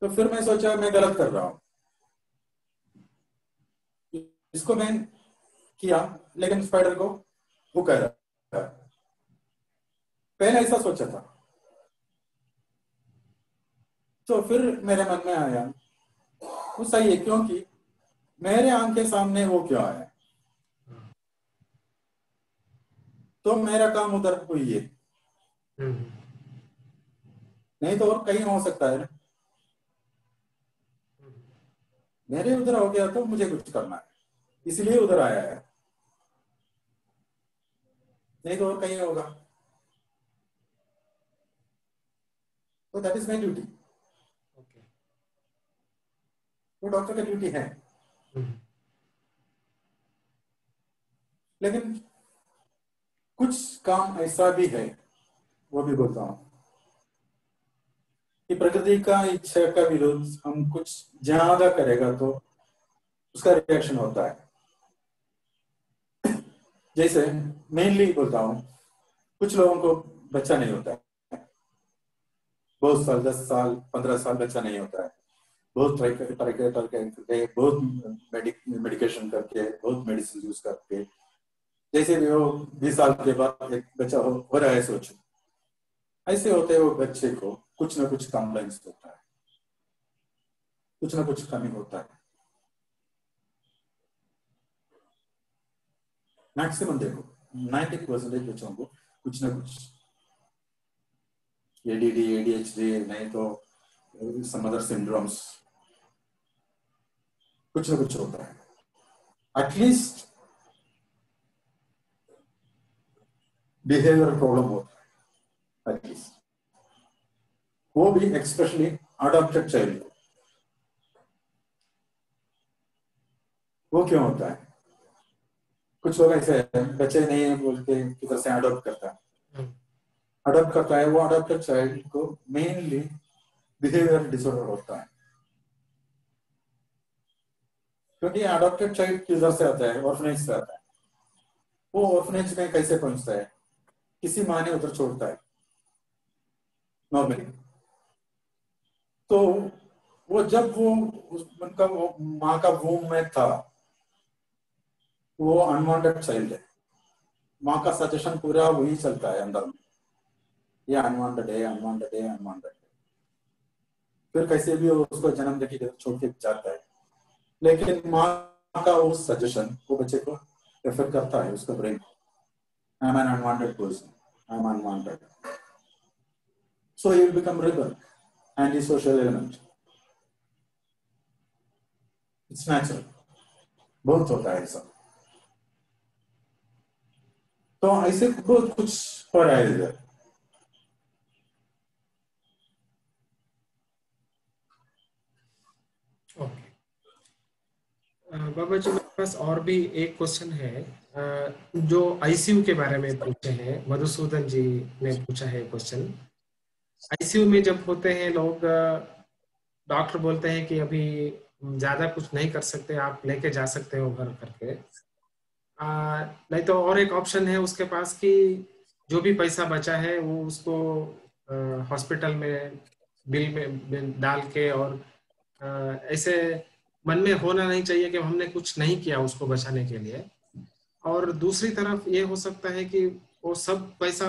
तो फिर मैं सोचा मैं गलत कर रहा हूँ, इसको मैं किया, लेकिन स्पाइडर को वो कह रहा है। पहले ऐसा सोचा था, तो फिर मेरे मन में आया वो सही है, क्योंकि मेरे आंख के सामने वो क्यों आया, तो मेरा काम उधर हुई है, नहीं तो और कहीं हो सकता है ना। मेरे उधर हो गया तो मुझे कुछ करना है, इसलिए उधर आया है, नहीं तो और कहीं होगा। तो दैट इज माई ड्यूटी, वो डॉक्टर का ड्यूटी है। लेकिन कुछ काम ऐसा भी है, वो भी बोलता हूं, कि प्रकृति का इच्छा का विरोध हम कुछ ज्यादा करेगा तो उसका रिएक्शन होता है। जैसे मेनली बोलता हूं, कुछ लोगों को बच्चा नहीं होता है, बहुत साल, 10 साल 15 साल बच्चा नहीं होता है, बहुत करके बहुत मेडिकेशन करके, बहुत मेडिसिन यूज करके, जैसे भी वो 20 साल के बाद एक बच्चा हो रहा है, सोचो ऐसे होते वो बच्चे को कुछ ना कुछ कंप्लेंट्स होता है, कुछ ना कुछ कमी होता है। मैक्सिमम देखो 90% बच्चों को कुछ ना कुछ एडीडी, एडीएचडी, नहीं तो सम अदर सिंड्रोम्स, कुछ ना कुछ होता है। एटलीस्ट बिहेवियर प्रॉब्लम होता है, एटलीस्ट, वो भी एक्सपेशली अडॉप्टेड चाइल्ड। वो क्यों होता है? कुछ लोग ऐसे बच्चे नहीं है बोलते किधर से अडॉप्ट करता है, अडॉप्ट करता है, वो अडॉप्टेड चाइल्ड को मेनली बिहेवियर डिसऑर्डर होता है, क्योंकि अडॉप्टेड चाइल्ड किधर से आता है? ऑर्फनेज से आता है। वो ऑर्फनेज में कैसे पहुंचता है? किसी माँ ने उधर छोड़ता है नॉर्मली। तो वो जब वो उनका माँ का वूम में था, वो अनवांटेड चाइल्ड है, माँ का सजेशन पूरा वही चलता है अंदर में, ये अनवांटेड है, अनवांटेड है, अनवांटेड है। फिर कैसे भी वो उसको जन्म देके छोड़ के जाता है, लेकिन माँ का वो सजेशन वो बच्चे को रेफर करता है, उसका brain, I am an unwanted person, I am unwanted, so he will become rebel, anti social element. It's natural, बहुत होता है ऐसा। तो ऐसे बहुत कुछ हो रहा है इधर। ओके बाबा जी, मेरे पास और भी एक क्वेश्चन है, जो आईसीयू के बारे में पूछे हैं, मधुसूदन जी ने पूछा है क्वेश्चन। आईसीयू में जब होते हैं लोग, डॉक्टर बोलते हैं कि अभी ज्यादा कुछ नहीं कर सकते, आप लेके जा सकते हो घर करके। नहीं तो और एक ऑप्शन है उसके पास कि जो भी पैसा बचा है वो उसको हॉस्पिटल में बिल डाल के, और ऐसे मन में होना नहीं चाहिए कि हमने कुछ नहीं किया उसको बचाने के लिए। और दूसरी तरफ ये हो सकता है कि वो सब पैसा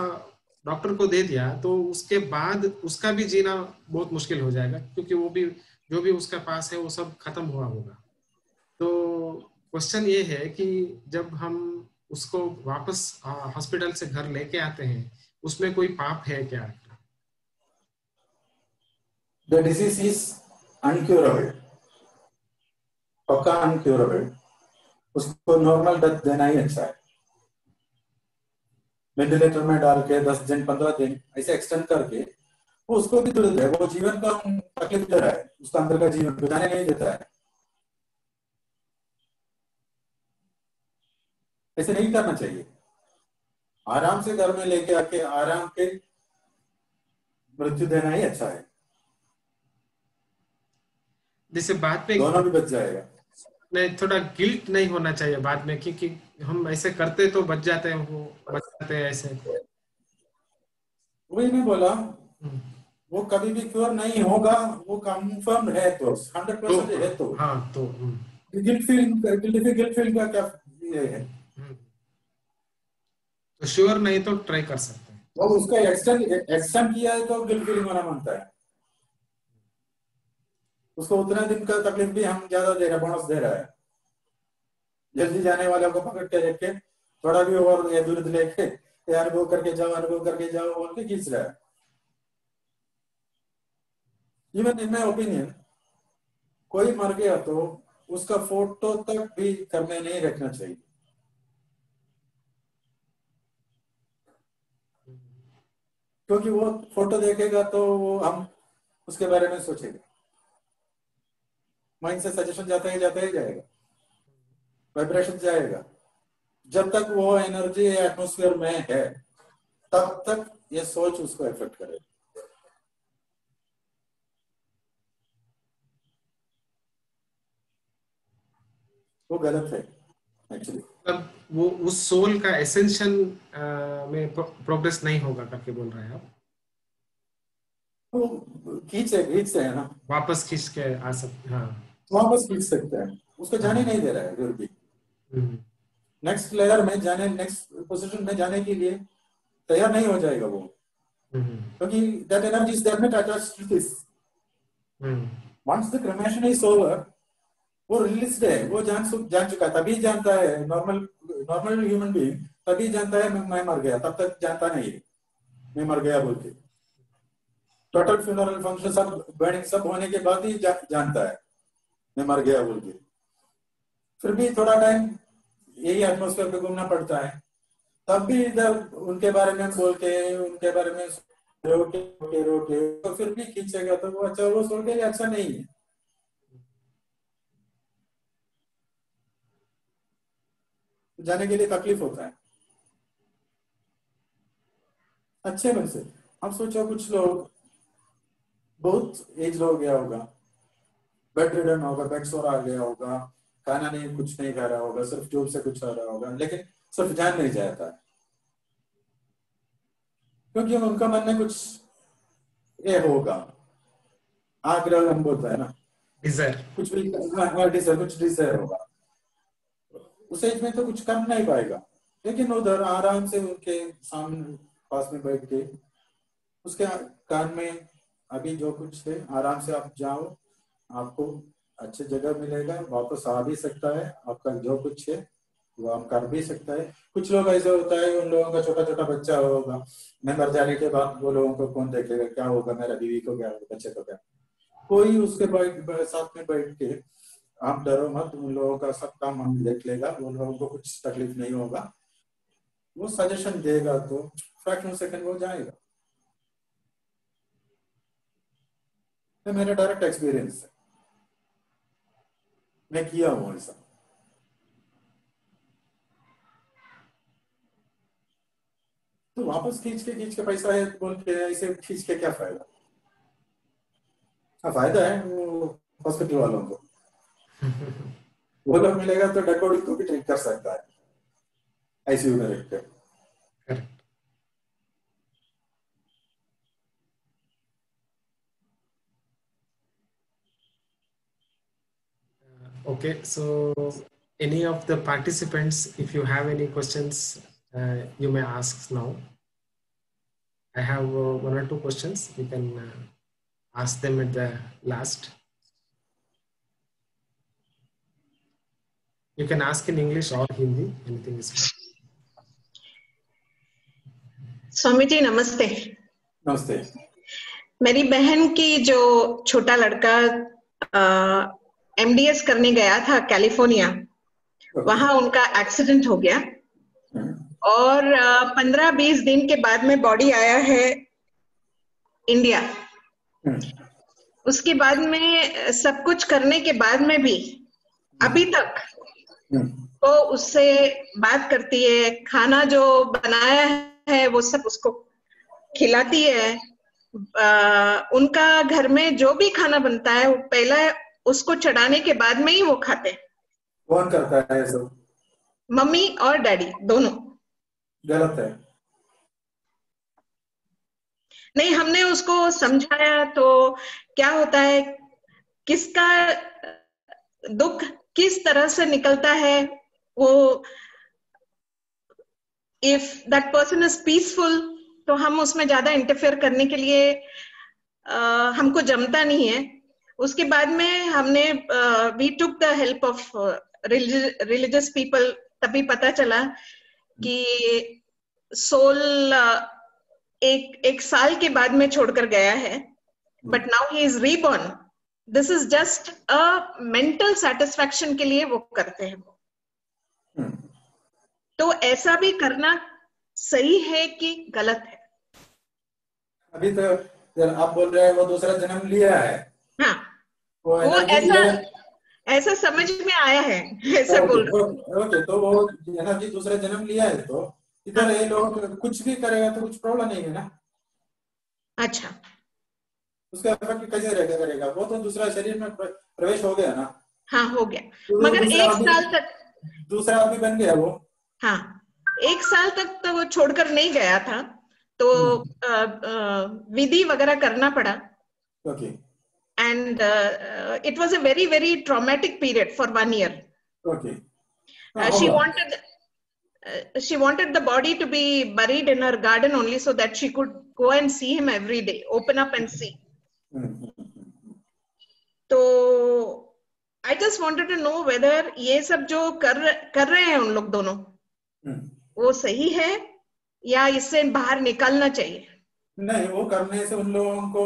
डॉक्टर को दे दिया तो उसके बाद उसका भी जीना बहुत मुश्किल हो जाएगा, क्योंकि वो भी जो भी उसका पास है वो सब खत्म हुआ होगा। तो क्वेश्चन ये है कि जब हम उसको वापस हॉस्पिटल से घर लेके आते हैं, उसमें कोई पाप है क्या? The disease is uncurable, पक्का uncurable. उसको नॉर्मल डेथ देना ही अच्छा है। वेंटिलेटर में डाल के 10 दिन 15 दिन ऐसे एक्सटेंड करके वो उसको भी दुर्द है, वो जीवन का तकलीफ दे रहा है, उसका अंदर का जीवन बचाने नहीं देता है। ऐसे नहीं करना चाहिए। आराम से घर में लेके आके आराम के मृत्यु देना ही अच्छा है, जैसे बाद में दोनों भी बच जाएगा। नहीं, थोड़ा गिल्ट नहीं होना चाहिए बाद में, क्योंकि हम ऐसे करते तो बच जाते हैं, वो बच जाते हैं ऐसे। वही मैं बोला, हम्म। वो कभी भी क्योर नहीं होगा, वो कंफर्म है तो 100% है तो हाँ तो गिल्ट फील का क्या ये है। हम्म, तो श्योर नहीं तो ट्राई कर सकते हैं। वो उसका एक्सटेंड किया है तो गिल्ट फीलिंग होना मानता है। उसको उतना दिन का तकलीफ भी हम ज्यादा दे रहे हैं, बोनस दे रहा है। जल्दी जाने वालों को पकड़ के रख के थोड़ा भी और ये दूर लेके अनुभव करके जाओ बोल के खींच रहा है। इवन इन माई ओपिनियन, कोई मर गया तो उसका फोटो तक भी करने नहीं रखना चाहिए, क्योंकि वो फोटो देखेगा तो वो हम उसके बारे में सोचेंगे, माइंड से सजेशन जाता ही जाएगा, वाइब्रेशन जाएगा। जब तक वो एनर्जी एटमोस्फेयर में है तब तक ये सोच उसको इफेक्ट करेगा। वो गलत है एक्चुअली। मतलब वो उस सोल का एसेंशन में प्रोग्रेस नहीं होगा करके बोल रहे हैं आप? वो खींच है ना, वापस खींच के आ सकते, हाँ। वापस खींच सकते हैं, उसको हाँ। जाने नहीं दे रहा है फिर भी। हम्म, नेक्स्ट लेयर में जाने, नेक्स्ट पोजीशन में जाने के लिए तैयार नहीं हो जाएगा वो, हम्म, क्योंकि that energy is definite attached to this. Hmm, once the cremation is over, वो रिलीज है, वो जान चुका है, तभी जानता है। नॉर्मल नॉर्मल ह्यूमन बीइंग तभी जानता है मैं मर गया, तब तक जानता नहीं है मैं मर गया बोल के। टोटल फ्यूनरल फंक्शन सब बर्निंग सब होने के बाद ही जानता है मैं मर गया बोल के। फिर भी थोड़ा टाइम यही एटमोस्फेयर पे घूमना पड़ता है, तब भी इधर उनके बारे में बोल के, उनके बारे में रोके तो फिर भी खींचेगा तो वो अच्छा, वो सोच के अच्छा नहीं है, जाने के लिए तकलीफ होता है। अच्छे मन से हम सोचो, कुछ लोग बहुत एज हो गया होगा, बेड रिडन होगा, बेड सोर आ गया होगा, खाना नहीं कुछ नहीं खा रहा होगा, सिर्फ जॉब से कुछ आ रहा होगा, लेकिन सिर्फ जान नहीं जाता है, क्योंकि उनका मन में कुछ ये होगा, आग्रह हम बोलता है ना, डिजायर। कुछ भी डिजायर, कुछ डिजायर होगा। उस एज में तो कुछ कर नहीं पाएगा, लेकिन उधर आराम से उनके सामने पास में बैठ के उसके कान में अभी जो कुछ है आराम से आप जाओ, आपको अच्छी जगह मिलेगा, वापस आ भी सकता है, आपका जो कुछ है वो आप कर भी सकता है। कुछ लोग ऐसे होता है, उन लोगों का छोटा छोटा बच्चा होगा, मैं मर जाने के बाद वो लोगों को कौन देखेगा, क्या होगा, मेरा बीवी को क्या होगा, बच्चे को क्या, कोई उसके साथ में बैठ के आप डरो मत, उन लोगों का सब काम हम देख लेगा, उन लोगों को कुछ तकलीफ नहीं होगा, वो सजेशन देगा तो फ्रैक्शन सेकंड वो जाएगा। ये मेरा डायरेक्ट एक्सपीरियंस है, मैं किया हूँ ऐसा। तो वापस खींच के पैसा है बोल के ऐसे खींच के क्या फायदा? हाँ फायदा है वो हॉस्पिटल वालों को, वो लोग मिलेगा तो डेड बॉडी को भी ट्रीट कर सकता है आईसीयू में रख के। Correct. Okay, so any of the participants, if you have any questions, you may ask now. I have one or two questions. We can ask them at the last. You can ask in English or Hindi, anything is fine. Swami ji नमस्ते। नमस्ते। मेरी बहन की जो छोटा लड़का MDS करने गया था कैलिफोर्निया, वहां उनका एक्सीडेंट हो गया और 15-20 दिन के बाद में बॉडी आया है इंडिया। उसके बाद में सब कुछ करने के बाद में भी अभी तक तो उससे बात करती है, खाना जो बनाया है वो सब उसको खिलाती है। उनका घर में जो भी खाना बनता है वो पहले उसको चढ़ाने के बाद में ही वो खाते हैं। कौन करता है ये सब? मम्मी और डैडी दोनों। गलत है। नहीं, हमने उसको समझाया तो क्या होता है, किसका दुख किस तरह से निकलता है वो, if that person is peaceful तो हम उसमें ज्यादा इंटरफेयर करने के लिए हमको जमता नहीं है। उसके बाद में हमने we took the help of religious people, तभी पता चला कि सोल एक साल के बाद में छोड़कर गया है, but now he is reborn. This is just a mental satisfaction के लिए वो करते हैं वो। तो ऐसा भी करना सही है कि गलत है? अभी तो आप बोल रहे हैं वो दूसरा जन्म लिया है। हाँ, वो ऐसा समझ में आया है, ऐसा बोल रहा हूँ। ओके, तो वो एनर्जी दूसरा जन्म लिया है तो इधर ये लोग कुछ भी करेगा तो कुछ प्रॉब्लम नहीं है ना। अच्छा, उसका इफेक्ट कैसे करेगा? वो तो दूसरा शरीर में प्रवेश हो गया ना। हाँ हो गया, मगर 1 साल तक दूसरा आदमी बन गया वो। हाँ, 1 साल तक तो वो छोड़कर नहीं गया था, तो विधि वगैरह करना पड़ा। Okay. And it was a very, very traumatic period for 1 year. Okay. She wanted the body to be buried in her garden only so that she could go and see him every day, open up and see. So I just wanted to know whether ये सब जो कर रहे हैं उन लोग दोनों, वो सही है या इससे बाहर निकलना चाहिए? नहीं, वो करने से उन लोगों को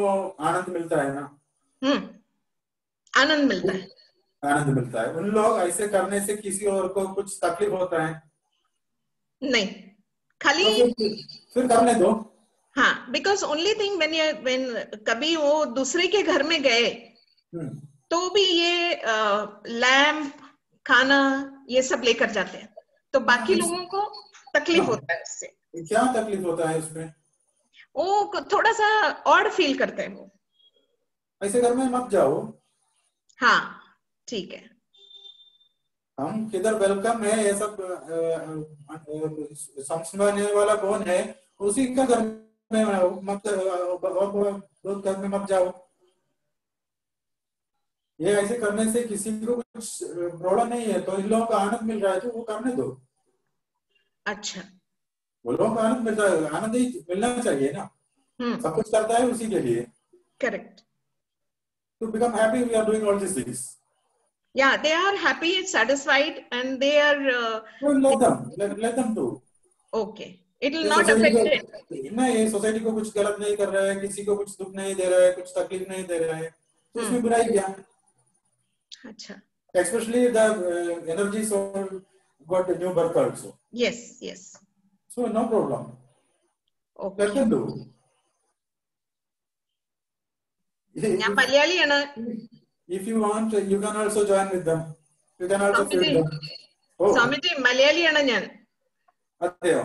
आनंद मिलता है ना। आनंद मिलता है, आनंद मिलता है। उन लोग ऐसे करने से किसी और को कुछ तकलीफ होता है? नहीं, खाली तो फिर करने दो। हाँ, बिकॉज ओनली थिंग व्हेन कभी वो दूसरे के घर में गए तो भी ये लैम्प खाना ये सब लेकर जाते हैं, तो बाकी लोगों को तकलीफ होता है उससे। क्या तकलीफ होता है उसमें? वो थोड़ा सा ऑड फील करते हैं वो। ऐसे घर में मत जाओ। हाँ ठीक है, हम किधर वेलकम है, ये सब समझने वाला कौन है, उसी का घर में मत घर में मत जाओ। ये ऐसे करने से किसी को कुछ प्रॉब्लम नहीं है, तो इन लोगों को आनंद मिल रहा है तो वो करने दो। अच्छा, वो लोगों को आनंद मिल रहा है, आनंद ही मिलना चाहिए ना। सब कुछ करता है उसी के लिए। Correct. To become happy, we are doing all these things. Yeah, they are happy, satisfied, and they are. Well, let them do. Okay, it will not affect it. नहीं, ये सोसाइटी को कुछ गलत नहीं कर रहा है, किसी को कुछ दुख नहीं दे रहा है, कुछ तकलीफ नहीं दे रहा है, तो उसमें बुराई क्या? अच्छा। Especially the energy soul got a new birth also. Yes, yes. So no problem. Okay. Let them do. ഞാൻ മലയാളിയാണ്. If you want, you can also join with them. You can also feel them. Swamiji മലയാളിയാണ് ഞാൻ. അതെയോ?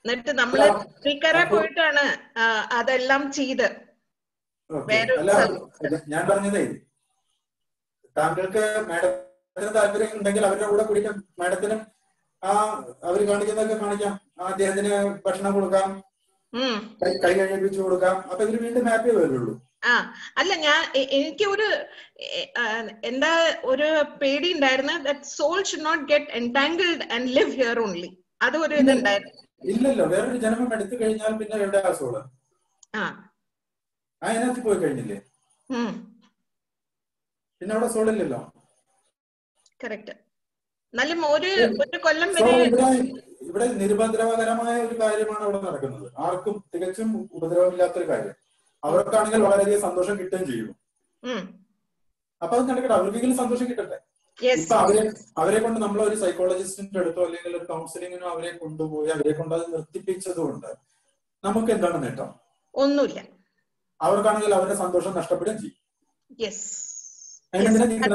എന്നിട്ട് നമ്മള് സ്പീക്കറെ പോയിട്ടാണ് അതെല്ലാം ചെയ്ത്. ഞാൻ പറഞ്ഞതേ, താങ്കൾക്ക് മാഡത്തിന് താല്പര്യം ഉണ്ടെങ്കിൽ അവരുടെ കൂടെ കൂടിയിട്ട് മാഡത്തിനും അവര് കാണിക്കുന്നതൊക്കെ കാണിക്കാം. അദ്ദേഹത്തിന് ഭക്ഷണം കൊടുക്കാം, കൈ കഴിപ്പിച്ചു കൊടുക്കാം. അപ്പൊ ഇവര് വീണ്ടും ഹാപ്പി വരുള്ളൂ. അല്ല എനിക്ക് ഒരു എന്താ ഒരു പേടി ഉണ്ടായിരുന്നു that soul should not get entangled and live here only. അത് ഒരു ഇതുണ്ടായിരുന്നു. ഇല്ലല്ലോ, വേറൊരു ജന്മം എടുത്തു കഴിഞ്ഞാൽ പിന്നെ എവിടെയാ സോള്? അതിനകത്ത് പോയി കഴിഞ്ഞില്ലേ, പിന്നെ അവിടെ സോളില്ലല്ലോ. കറക്റ്റ്. എന്നാലും ഒരു കൊല്ലം വരെ ഇവിടെ നിരുപദ്രവകരമായ ഒരു കാര്യമാണ് അവിടെ നടക്കുന്നത്. ആർക്കും തികച്ചും ഉപദ്രവമില്ലാത്തൊരു കാര്യം. അവർക്കാണെങ്കിൽ വളരെയധികം സന്തോഷം കിട്ടുകയും ചെയ്യും. അപ്പൊ അത് നടക്കട്ടെ, അവർക്കെങ്കിലും സന്തോഷം കിട്ടട്ടെ. ഇപ്പൊ അവരെ കൊണ്ട് നമ്മൾ ഒരു സൈക്കോളജിസ്റ്റിന്റെ അടുത്തോ അല്ലെങ്കിൽ ഒരു കൗൺസിലിങ്ങിനോ അവരെ കൊണ്ടുപോയി അവരെ കൊണ്ട് അത് നിർത്തിപ്പിച്ചത് കൊണ്ട് നമുക്ക് എന്താണ് നേട്ടം? ഒന്നുമില്ല. അവർക്കാണെങ്കിൽ അവരുടെ സന്തോഷം നഷ്ടപ്പെടുകയും ചെയ്യും. അതിനെന്തിനാ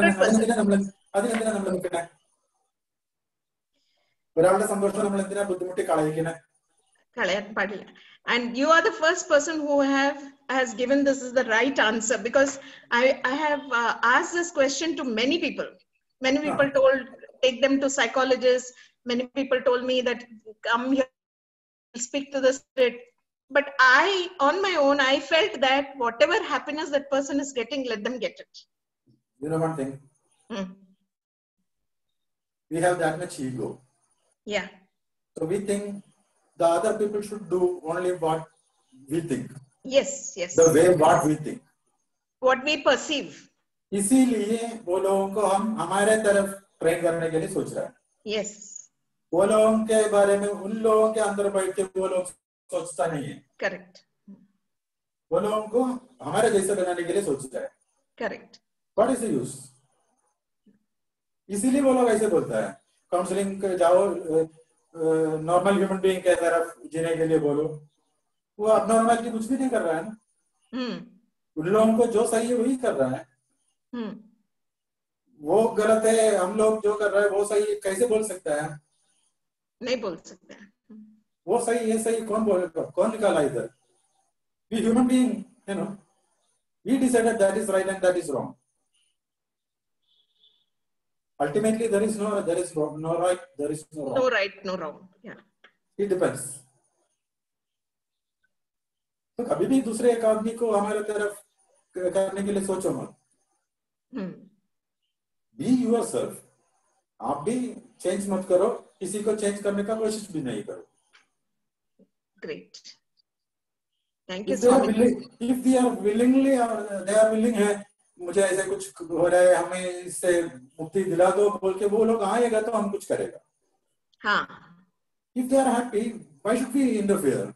നമ്മൾ നിൽക്കണേ? ഒരാളുടെ സന്തോഷം നമ്മൾ എന്തിനാ ബുദ്ധിമുട്ടി കളയിക്കണേ? കളയാൻ പാടില്ല. And you are the first person who has given this is the right answer, because I have asked this question to many people. Many people told take them to psychologists. Many people told me that come here, speak to the spirit. But on my own, I felt that whatever happiness that person is getting, let them get it. You know one thing? We have that much ego. Yeah. So we think the other people should do only what we think. Yes. The way what we think. What we perceive. इसीलिए वो लोगों को हम हमारे तरफ train करने के लिए सोच रहे हैं. Yes. वो लोगों के बारे में उन लोगों के अंदर बैठ के वो लोग सोचता नहीं है. Correct. वो लोगों को हमारे जैसे बनाने के लिए सोचता है. Correct. What is the use? इसीलिए वो लोग ऐसे बोलता है. काउंसलिंग जाओ, नॉर्मल ह्यूमन बीइंग के तरफ जीने के लिए बोलो. वो अब नॉर्मल कुछ भी नहीं कर रहा है ना. उन लोगों को जो सही है वही कर रहा है. वो गलत है, हम लोग जो कर रहे हैं वो सही है, कैसे बोल सकता है? नहीं बोल सकता. वो सही है, सही कौन बोलेगा? कौन निकाला इधर? We human being, you know, we decided that is right and that is wrong. Ultimately, there is no right, there is no wrong. No right, no wrong. Yeah. It depends. तो कभी भी दूसरे एक आदमी को हमारे तरफ करने के लिए सोचो मत. Be yourself. आप भी चेंज मत करो, किसी को चेंज करने का कोशिश भी नहीं करो. Great. Thank you so much. If they are willingly, they are willing है, मुझे ऐसे कुछ हो रहा है, हमें इससे मुक्ति दिला दो बोल के वो लोग आएगा तो हम कुछ करेगा. हाँ. If they are happy, why should we interfere?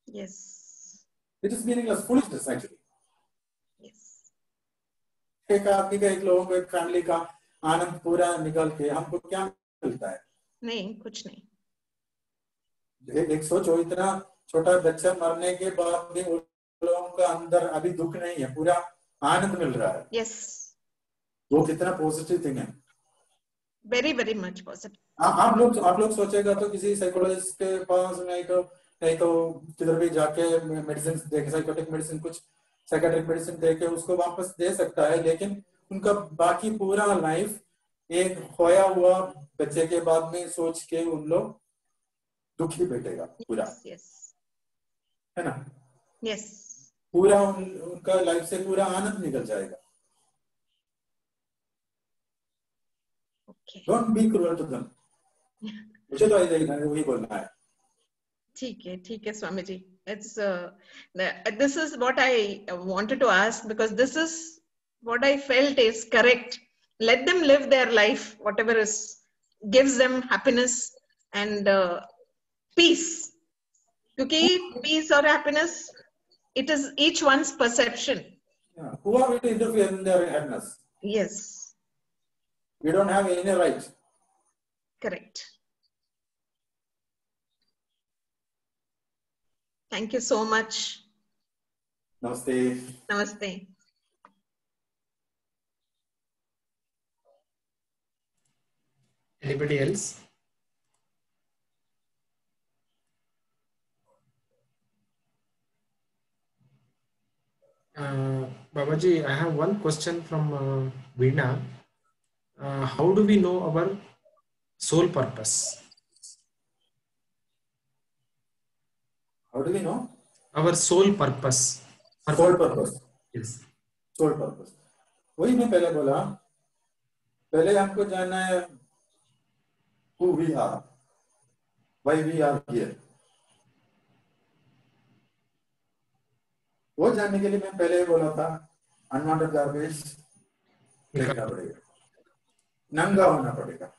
Yes. It is meaningless, foolishness actually. Yes. एक आदमी का, एक लोगों को, एक फैमिली का आनंद पूरा निकाल के हमको क्या मिलता है? नहीं, कुछ नहीं. एक सोचो, इतना छोटा बच्चा मरने के बाद भी लोगों का अंदर अभी दुख नहीं है, पूरा आनंद मिल रहा है. Yes. वो कितना पॉजिटिव थिंग है. Very, very much positive. आप लोग सोचेगा तो किसी साइकोलॉजिस्ट के पास नहीं तो किधर भी जाके मेडिसिन देके, साइकोटिक मेडिसिन, कुछ साइकेट्रिक मेडिसिन देके उसको वापस दे सकता है, लेकिन उनका बाकी पूरा लाइफ एक खोया हुआ बच्चे के बाद में सोच के उन लोग दुखी बैठेगा पूरा. Yes. है ना? Yes. पूरा उनका लाइफ से पूरा आनंद निकल जाएगा. Okay. Don't be cruel to them. मुझे तो ऐसा ही वही बोलना है. ठीक है Swami ji. It's this is what I wanted to ask, because this is what I felt is correct. Let them live their life, whatever is gives them happiness and peace. क्योंकि peace or happiness, it is each one's perception. Yeah. Who are we to interfere in their happiness? Yes. We don't have any right. Correct. Thank you so much. Namaste. Namaste. Anybody else? Babaji, I have one question from Veena. How do we know our soul purpose? How do we know? our sole purpose. Soul purpose, Yes. Soul purpose, वही मैं पहले बोला, पहले हमको जानना है who we are, why we are here. वो जानने के लिए मैं पहले ही बोला था अनवांटेड गार्बेज फेंकना पड़ेगा, नंगा होना पड़ेगा.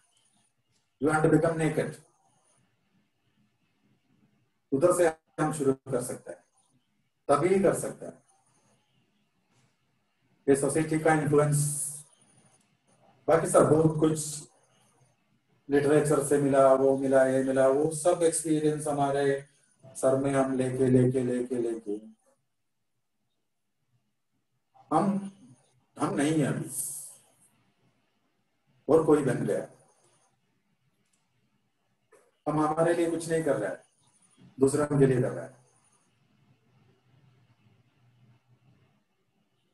You want to become naked. उधर से हम शुरू कर सकते हैं, तभी कर सकते हैं. ये सोसाइटी का इन्फ्लुएंस, बाकी सब बहुत कुछ लिटरेचर से मिला, वो मिला, ये मिला, वो सब एक्सपीरियंस हमारे सर में हम लेके लेके लेके लेके हम नहीं है अभी, और कोई बन गया. हम हमारे लिए कुछ नहीं कर रहा है, दूसरा के लिए कर रहा है.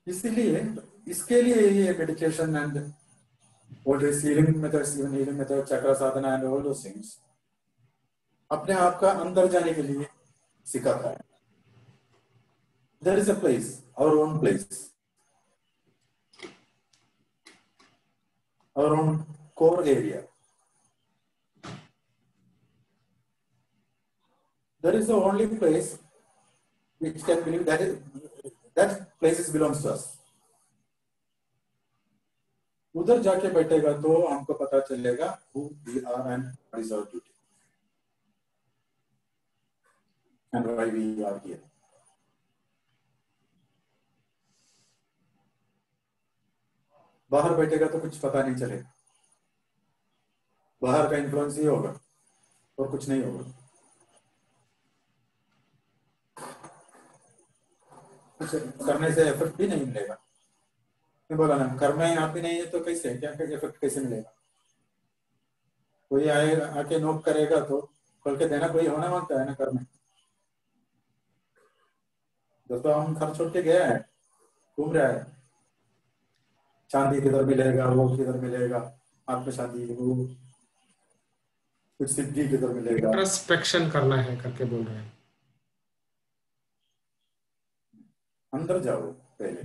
इसीलिए इसके लिए ये meditation and all these healing methods, even healing method, chakra sadhana and all those things, अपने आप का अंदर जाने के लिए सिखाता है. There is a place, our own place, our own core area. That is the only place which can believe that place belongs to us. उधर जाके बैठेगा तो हमको पता चलेगा who we are and what is our duty and why we are here. बाहर बैठेगा तो कुछ पता नहीं चलेगा, बाहर का इन्फ्लुएंस ही होगा और कुछ नहीं होगा. कुछ करने से एफर्ट भी नहीं मिलेगा. मैं बोला ना, कर्म में आप ही नहीं है तो कैसे, क्या इफेक्ट कैसे मिलेगा? कोई आएगा, आके नोक करेगा तो खोल के देना कोई होना मांगता है ना कर्म में. दोस्तों हम घर छोड़ के गया है, घूम रहा है, शांति किधर मिलेगा, वो किधर मिलेगा, आत्म शांति, वो कुछ सिद्धि किधर मिलेगा. इंट्रोस्पेक्शन करना है करके बोल रहे हैं. अंदर जाओ पहले,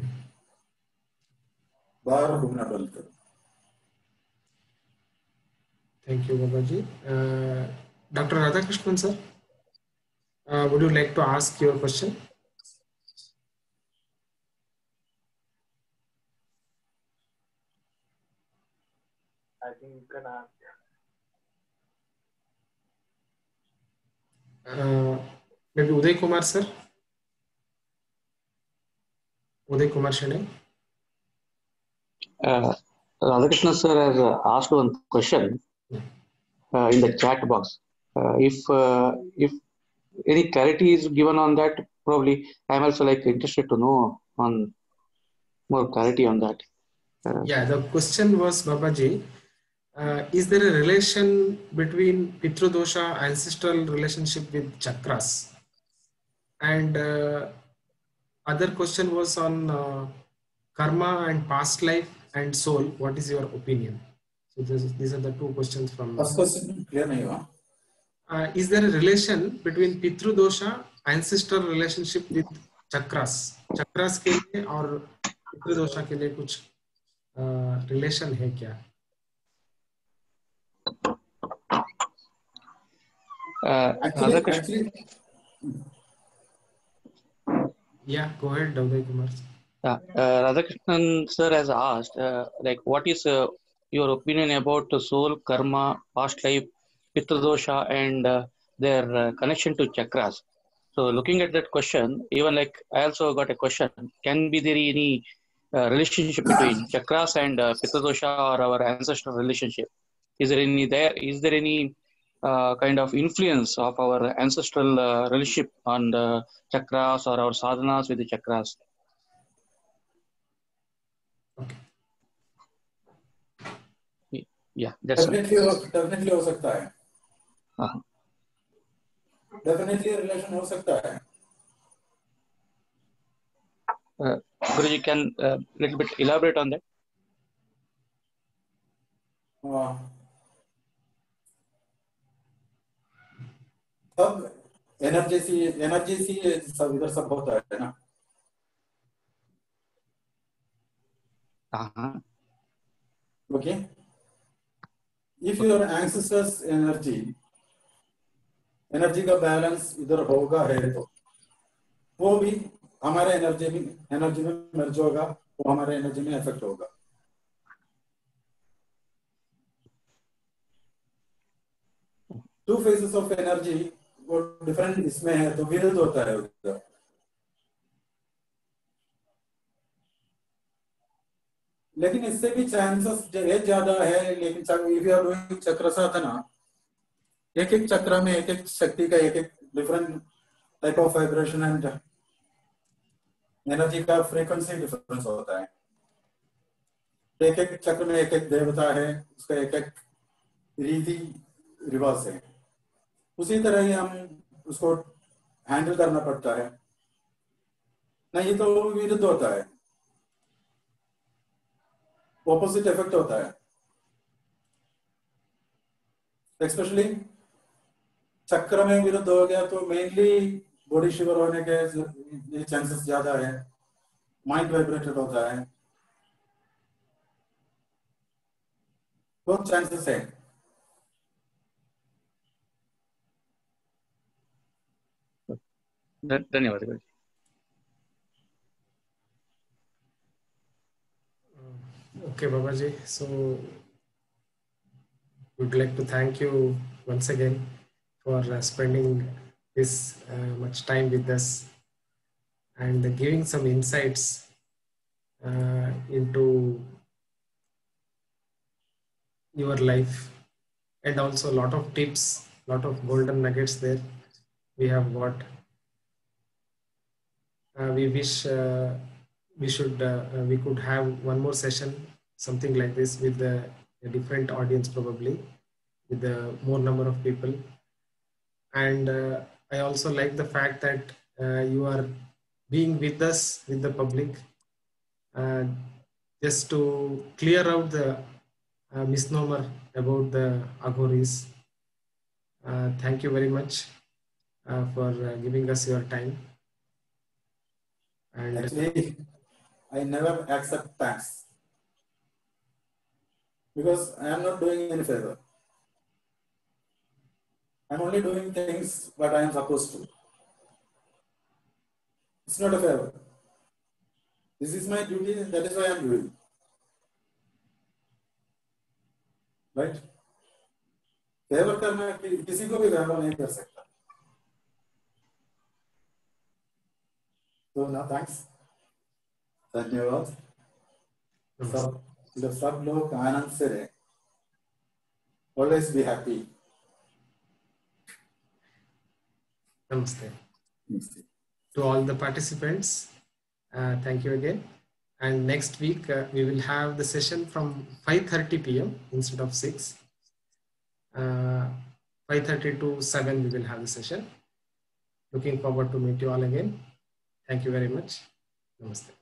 बाहर घूमना बंद करो. Thank you, Babaji. Dr. Radhakrishnan, sir, would you like to ask your question? I think you can ask. Maybe Uday Kumar, sir. Uday Kumar Shane. Radhakrishnan sir has asked one question in the chat box. If any clarity is given on that, probably I'm also like interested to know on more clarity on that. Yeah, the question was, Babaji, is there a relation between Pitru-dosha, ancestral relationship with chakras? And other question was on karma and past life and soul. What is your opinion? So these are the two questions from. First question clear नहीं हुआ. Is there a relation between Pitru-dosha, ancestral relationship with chakras? Chakras के लिए और Pitru-dosha के लिए कुछ relation है क्या? Actually, yeah, go ahead, Uday Kumar. Radhakrishnan sir has asked, like, what is your opinion about the soul, karma, past life, Pitru-dosha, and their connection to chakras? So, looking at that question, even like I also got a question: can be there any relationship between chakras and Pitru-dosha or our ancestral relationship? Is there any kind of influence of our ancestral relationship on the chakras or our sadhanas with the chakras? Okay. Yeah, that's definitely हो सकता है. Uh-huh. Definitely relation हो सकता है. Guruji, can little bit elaborate on that? तब energy से सब इधर सब होता है ना. Okay. If your ancestors energy का बैलेंस इधर होगा है तो वो भी हमारे एनर्जी में मर्ज होगा, वो हमारे एनर्जी में इफेक्ट होगा. टू फेसेस ऑफ एनर्जी वो डिफरेंट इसमें है तो विरुद्ध होता है उधर. लेकिन इससे भी चांसेस ज्यादा है. लेकिन इफ यू आर डूइंग चक्र साधना, एक एक चक्र में एक एक शक्ति का एक एक different type of vibration and energy का फ्रीक्वेंसी डिफरेंस होता है. एक एक चक्र में एक एक देवता है, उसका एक एक रीति रिवाज है. उसी तरह ही हम उसको हैंडल करना पड़ता है. नहीं तो विरुद्ध होता है, ऑपोजिट इफेक्ट होता है. एक्सपेशली चक्र में विरुद्ध हो गया तो मेनली बॉडी शिवर होने के चांसेस ज्यादा है. माइंड वाइब्रेटेड होता है, बहुत चांसेस है. धन्यवाद गुरुजी. Okay, Babaji. So we'd like to thank you once again for spending this much time with us and giving some insights into your life, and also a lot of tips, lot of golden nuggets there we have got. We wish we could have one more session, something like this, with a different audience, probably with a more number of people. And I also like the fact that you are being with us, with the public, just to clear out the misnomer about the Aghoris. Thank you very much for giving us your time. And actually, I never accept thanks because I am not doing any favor. I'm only doing things what I am supposed to. It's not a favor. This is my duty, and that is why I am doing. Right? Favour करना किसी को भी favour नहीं कर सकता. तो ना thanks, धन्यवाद. सब लोग आनंद से रहे. Always be happy. Namaste. To all the participants, thank you again. And next week we will have the session from 5:30 p.m. instead of 6. 5:30 to 7 we will have the session. Looking forward to meet you all again. Thank you very much. Namaste.